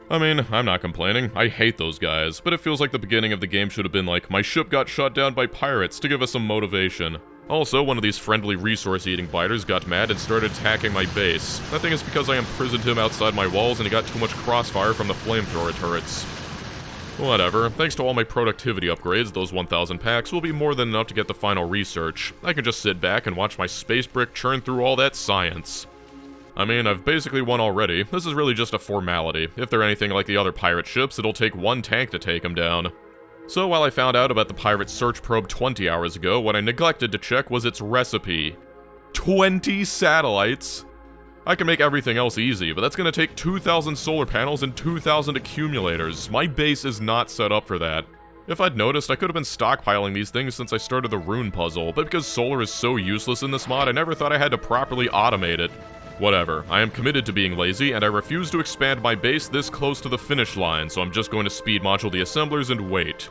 I mean, I'm not complaining, I hate those guys, but it feels like the beginning of the game should have been like, my ship got shot down by pirates, to give us some motivation. Also, one of these friendly resource-eating biters got mad and started attacking my base. I think it's because I imprisoned him outside my walls and he got too much crossfire from the flamethrower turrets. Whatever, thanks to all my productivity upgrades, those 1000 packs will be more than enough to get the final research. I can just sit back and watch my space brick churn through all that science. I mean, I've basically won already. This is really just a formality. If they're anything like the other pirate ships, it'll take 1 tank to take them down. So while I found out about the pirate search probe 20 hours ago, what I neglected to check was its recipe. 20 satellites? I can make everything else easy, but that's gonna take 2000 solar panels and 2000 accumulators. My base is not set up for that. If I'd noticed, I could have been stockpiling these things since I started the rune puzzle, but because solar is so useless in this mod, I never thought I had to properly automate it. Whatever, I am committed to being lazy, and I refuse to expand my base this close to the finish line, so I'm just going to speed module the assemblers and wait.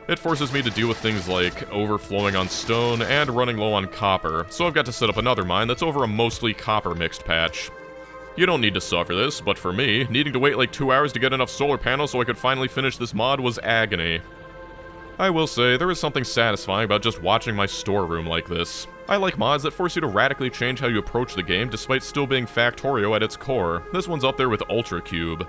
It forces me to deal with things like overflowing on stone and running low on copper, so I've got to set up another mine that's over a mostly copper mixed patch. You don't need to suffer this, but for me, needing to wait like 2 hours to get enough solar panels so I could finally finish this mod was agony. I will say, there is something satisfying about just watching my storeroom like this. I like mods that force you to radically change how you approach the game despite still being Factorio at its core. This one's up there with Ultra Cube.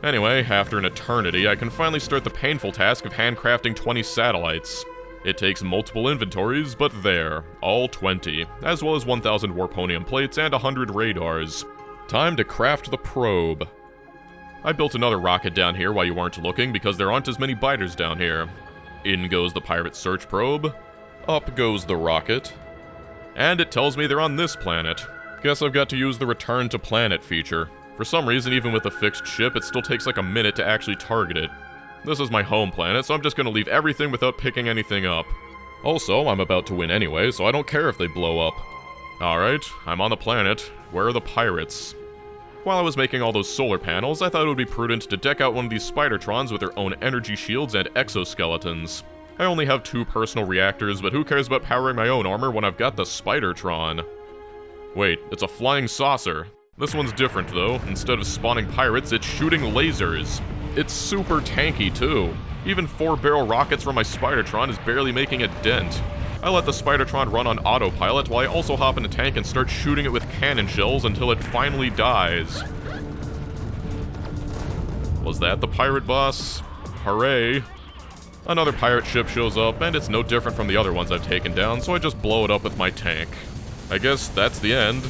Anyway, after an eternity, I can finally start the painful task of handcrafting 20 satellites. It takes multiple inventories, but there, all 20, as well as 1000 warponium plates and 100 radars. Time to craft the probe. I built another rocket down here while you weren't looking because there aren't as many biters down here. In goes the pirate search probe, up goes the rocket, and it tells me they're on this planet. Guess I've got to use the return to planet feature. For some reason, even with a fixed ship, it still takes like a minute to actually target it. This is my home planet, so I'm just gonna leave everything without picking anything up. Also, I'm about to win anyway, so I don't care if they blow up. Alright, I'm on the planet. Where are the pirates? While I was making all those solar panels, I thought it would be prudent to deck out one of these Spidertrons with their own energy shields and exoskeletons. I only have 2 personal reactors, but who cares about powering my own armor when I've got the Spidertron? Wait, it's a flying saucer. This one's different though. Instead of spawning pirates, it's shooting lasers. It's super tanky too. Even 4-barrel rockets from my Spidertron is barely making a dent. I let the Spidertron run on autopilot while I also hop in a tank and start shooting it with cannon shells until it finally dies. Was that the pirate boss? Hooray. Another pirate ship shows up, and it's no different from the other ones I've taken down, so I just blow it up with my tank. I guess that's the end,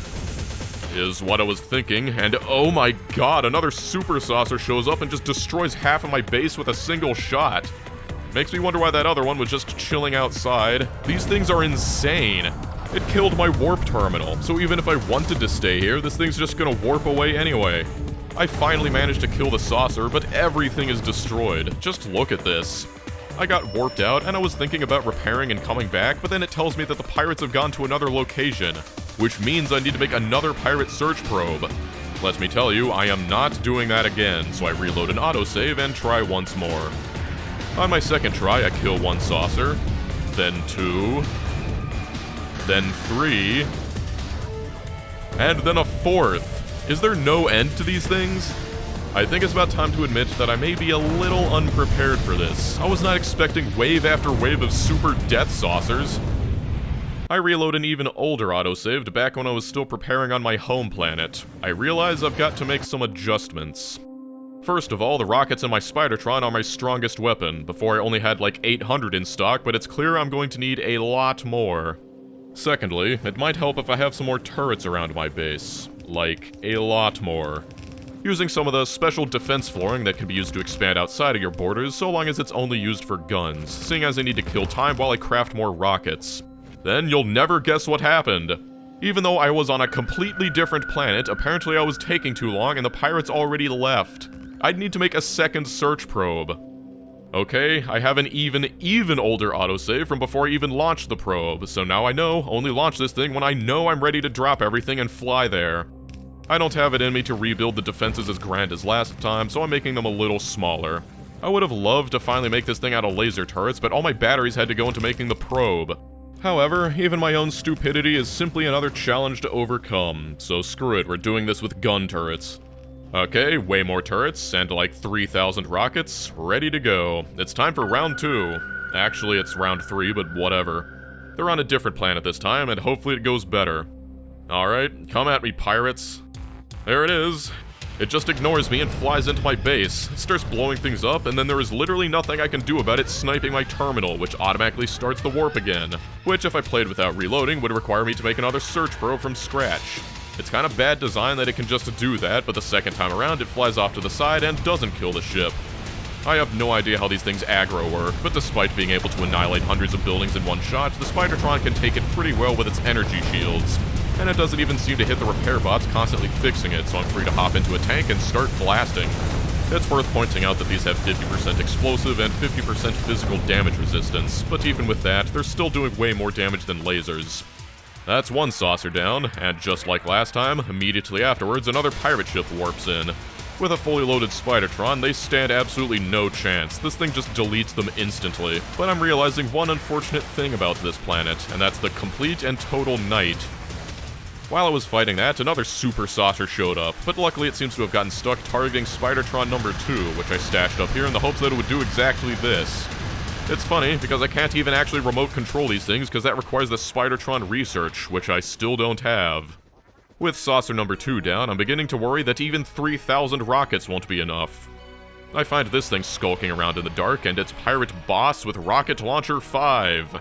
is what I was thinking, and oh my god, another super saucer shows up and just destroys half of my base with a single shot. Makes me wonder why that other one was just chilling outside. These things are insane. It killed my warp terminal, so even if I wanted to stay here, this thing's just gonna warp away anyway. I finally managed to kill the saucer, but everything is destroyed. Just look at this. I got warped out, and I was thinking about repairing and coming back, but then it tells me that the pirates have gone to another location, which means I need to make another pirate search probe. Let me tell you, I am not doing that again, so I reload an autosave and try once more. On my second try, I kill 1 saucer, then 2, then 3, and then a 4th. Is there no end to these things? I think it's about time to admit that I may be a little unprepared for this. I was not expecting wave after wave of super death saucers. I reload an even older autosave to back when I was still preparing on my home planet. I realize I've got to make some adjustments. First of all, the rockets in my Spidertron are my strongest weapon. Before I only had like 800 in stock, but it's clear I'm going to need a lot more. Secondly, it might help if I have some more turrets around my base. Like, a lot more. Using some of the special defense flooring that can be used to expand outside of your borders, so long as it's only used for guns, seeing as I need to kill time while I craft more rockets. Then you'll never guess what happened. Even though I was on a completely different planet, apparently I was taking too long and the pirates already left. I'd need to make a second search probe. Okay, I have an even older autosave from before I even launched the probe, so now I know, only launch this thing when I know I'm ready to drop everything and fly there. I don't have it in me to rebuild the defenses as grand as last time, so I'm making them a little smaller. I would have loved to finally make this thing out of laser turrets, but all my batteries had to go into making the probe. However, even my own stupidity is simply another challenge to overcome, so screw it, we're doing this with gun turrets. Okay, way more turrets, and like 3,000 rockets, ready to go. It's time for round 2. Actually, it's round 3, but whatever. They're on a different planet this time, and hopefully it goes better. Alright, come at me, pirates. There it is. It just ignores me and flies into my base. It starts blowing things up, and then there is literally nothing I can do about it sniping my terminal, which automatically starts the warp again. Which, if I played without reloading, would require me to make another search probe from scratch. It's kind of bad design that it can just do that, but the second time around it flies off to the side and doesn't kill the ship. I have no idea how these things aggro work, but despite being able to annihilate hundreds of buildings in one shot, the Spidertron can take it pretty well with its energy shields. And it doesn't even seem to hit the repair bots constantly fixing it, so I'm free to hop into a tank and start blasting. It's worth pointing out that these have 50% explosive and 50% physical damage resistance, but even with that, they're still doing way more damage than lasers. That's 1 saucer down, and just like last time, immediately afterwards another pirate ship warps in. With a fully loaded Spidertron, they stand absolutely no chance. This thing just deletes them instantly. But I'm realizing one unfortunate thing about this planet, and that's the complete and total night. While I was fighting that, another super saucer showed up, but luckily it seems to have gotten stuck targeting Spidertron number 2, which I stashed up here in the hopes that it would do exactly this. It's funny, because I can't even actually remote control these things, because that requires the Spidertron research, which I still don't have. With saucer number 2 down, I'm beginning to worry that even 3,000 rockets won't be enough. I find this thing skulking around in the dark, and it's Pirate Boss with Rocket Launcher 5.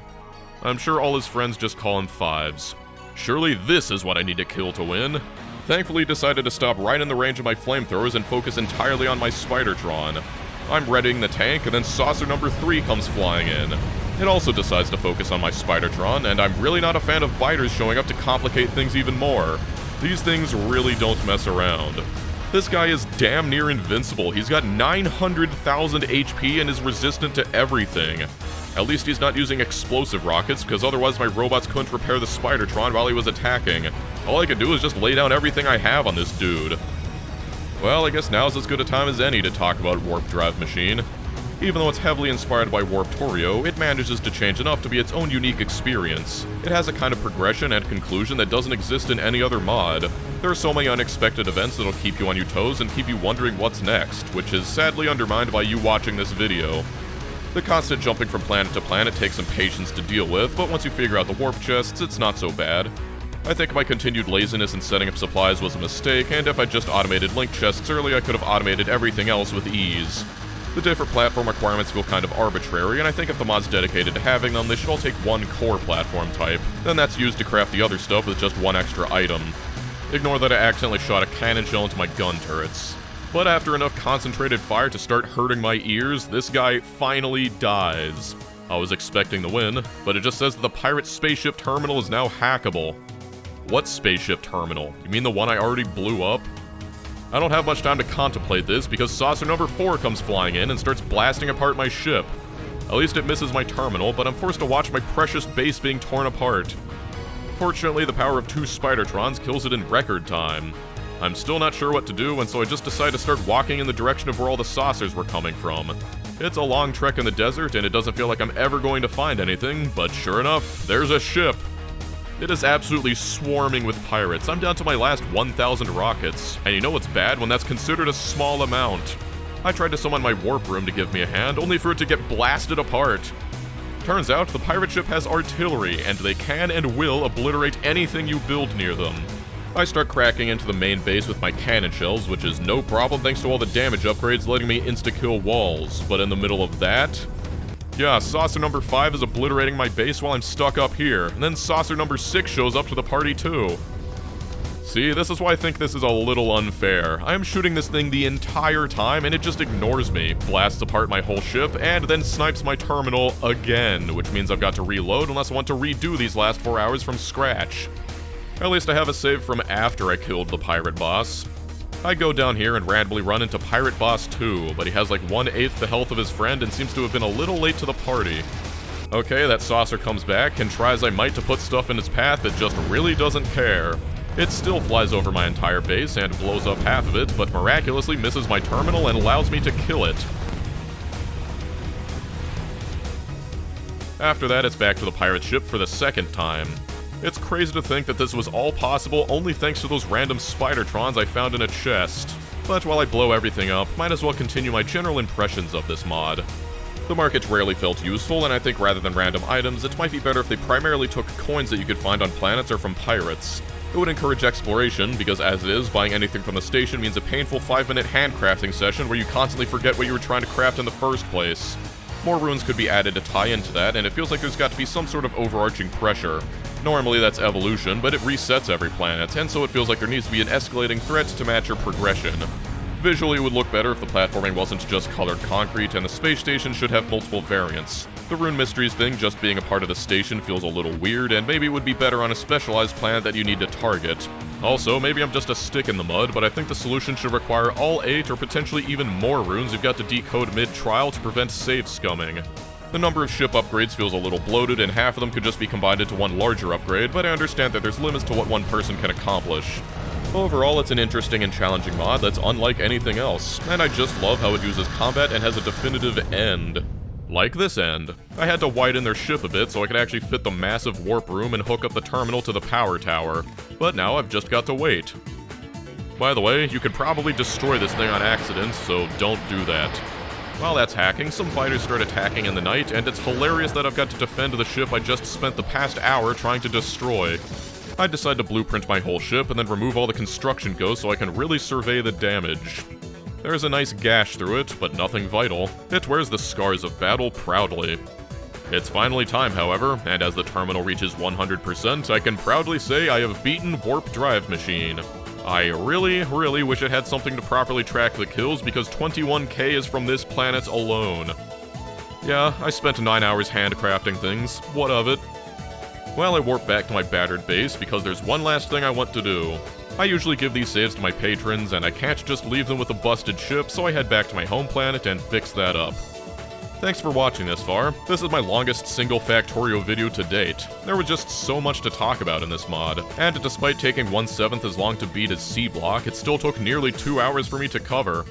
I'm sure all his friends just call him Fives. Surely this is what I need to kill to win. Thankfully decided to stop right in the range of my flamethrowers and focus entirely on my Spidertron. I'm readying the tank, and then saucer number 3 comes flying in. It also decides to focus on my Spidertron, and I'm really not a fan of biters showing up to complicate things even more. These things really don't mess around. This guy is damn near invincible. He's got 900,000 HP and is resistant to everything. At least he's not using explosive rockets, because otherwise my robots couldn't repair the Spidertron while he was attacking. All I could do is just lay down everything I have on this dude. Well, I guess now's as good a time as any to talk about Warp Drive Machine. Even though it's heavily inspired by Warptorio, it manages to change enough to be its own unique experience. It has a kind of progression and conclusion that doesn't exist in any other mod. There are so many unexpected events that'll keep you on your toes and keep you wondering what's next, which is sadly undermined by you watching this video. The constant jumping from planet to planet takes some patience to deal with, but once you figure out the warp chests, it's not so bad. I think my continued laziness in setting up supplies was a mistake, and if I just automated link chests early, I could have automated everything else with ease. The different platform requirements feel kind of arbitrary, and I think if the mod's dedicated to having them, they should all take one core platform type. Then that's used to craft the other stuff with just one extra item. Ignore that I accidentally shot a cannon shell into my gun turrets. But after enough concentrated fire to start hurting my ears, this guy finally dies. I was expecting the win, but it just says that the pirate spaceship terminal is now hackable. What spaceship terminal? You mean the one I already blew up? I don't have much time to contemplate this because saucer number 4 comes flying in and starts blasting apart my ship. At least it misses my terminal, but I'm forced to watch my precious base being torn apart. Fortunately, the power of 2 Spidertrons kills it in record time. I'm still not sure what to do, and so I just decide to start walking in the direction of where all the saucers were coming from. It's a long trek in the desert, and it doesn't feel like I'm ever going to find anything, but sure enough, there's a ship. It is absolutely swarming with pirates. I'm down to my last 1,000 rockets, and you know what's bad when that's considered a small amount. I tried to summon my warp room to give me a hand, only for it to get blasted apart. Turns out, the pirate ship has artillery, and they can and will obliterate anything you build near them. I start cracking into the main base with my cannon shells, which is no problem thanks to all the damage upgrades letting me insta-kill walls, but in the middle of that... yeah, saucer number 5 is obliterating my base while I'm stuck up here, and then saucer number 6 shows up to the party too. See, this is why I think this is a little unfair. I am shooting this thing the entire time and it just ignores me, blasts apart my whole ship, and then snipes my terminal again, which means I've got to reload unless I want to redo these last 4 hours from scratch. At least I have a save from after I killed the pirate boss. I go down here and randomly run into Pirate Boss 2, but he has like 1/8 the health of his friend and seems to have been a little late to the party. Okay, that saucer comes back and tries I might to put stuff in its path that just really doesn't care. It still flies over my entire base and blows up half of it, but miraculously misses my terminal and allows me to kill it. After that, it's back to the pirate ship for the second time. It's crazy to think that this was all possible only thanks to those random Spidertrons I found in a chest. But while I blow everything up, might as well continue my general impressions of this mod. The market's rarely felt useful, and I think rather than random items, it might be better if they primarily took coins that you could find on planets or from pirates. It would encourage exploration, because as it is, buying anything from the station means a painful 5-minute handcrafting session where you constantly forget what you were trying to craft in the first place. More runes could be added to tie into that, and it feels like there's got to be some sort of overarching pressure. Normally that's evolution, but it resets every planet, and so it feels like there needs to be an escalating threat to match your progression. Visually, it would look better if the platforming wasn't just colored concrete, and the space station should have multiple variants. The Rune Mysteries thing just being a part of the station feels a little weird, and maybe it would be better on a specialized planet that you need to target. Also, maybe I'm just a stick in the mud, but I think the solution should require all 8 or potentially even more runes you've got to decode mid-trial to prevent save scumming. The number of ship upgrades feels a little bloated, and half of them could just be combined into one larger upgrade, but I understand that there's limits to what one person can accomplish. Overall, it's an interesting and challenging mod that's unlike anything else, and I just love how it uses combat and has a definitive end. Like this end. I had to widen their ship a bit so I could actually fit the massive warp room and hook up the terminal to the power tower, but now I've just got to wait. By the way, you could probably destroy this thing on accident, so don't do that. While that's hacking, some fighters start attacking in the night, and it's hilarious that I've got to defend the ship I just spent the past hour trying to destroy. I decide to blueprint my whole ship and then remove all the construction ghosts so I can really survey the damage. There's a nice gash through it, but nothing vital. It wears the scars of battle proudly. It's finally time, however, and as the terminal reaches 100%, I can proudly say I have beaten Warp Drive Machine. I really wish it had something to properly track the kills, because 21k is from this planet alone. Yeah, I spent 9 hours handcrafting things. What of it? Well, I warp back to my battered base because there's one last thing I want to do. I usually give these saves to my patrons, and I can't just leave them with a busted ship, so I head back to my home planet and fix that up. Thanks for watching this far. This is my longest single Factorio video to date. There was just so much to talk about in this mod, and despite taking 1/7 as long to beat as C block, it still took nearly 2 hours for me to cover.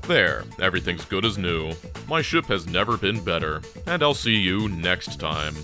There, everything's good as new. My ship has never been better, and I'll see you next time.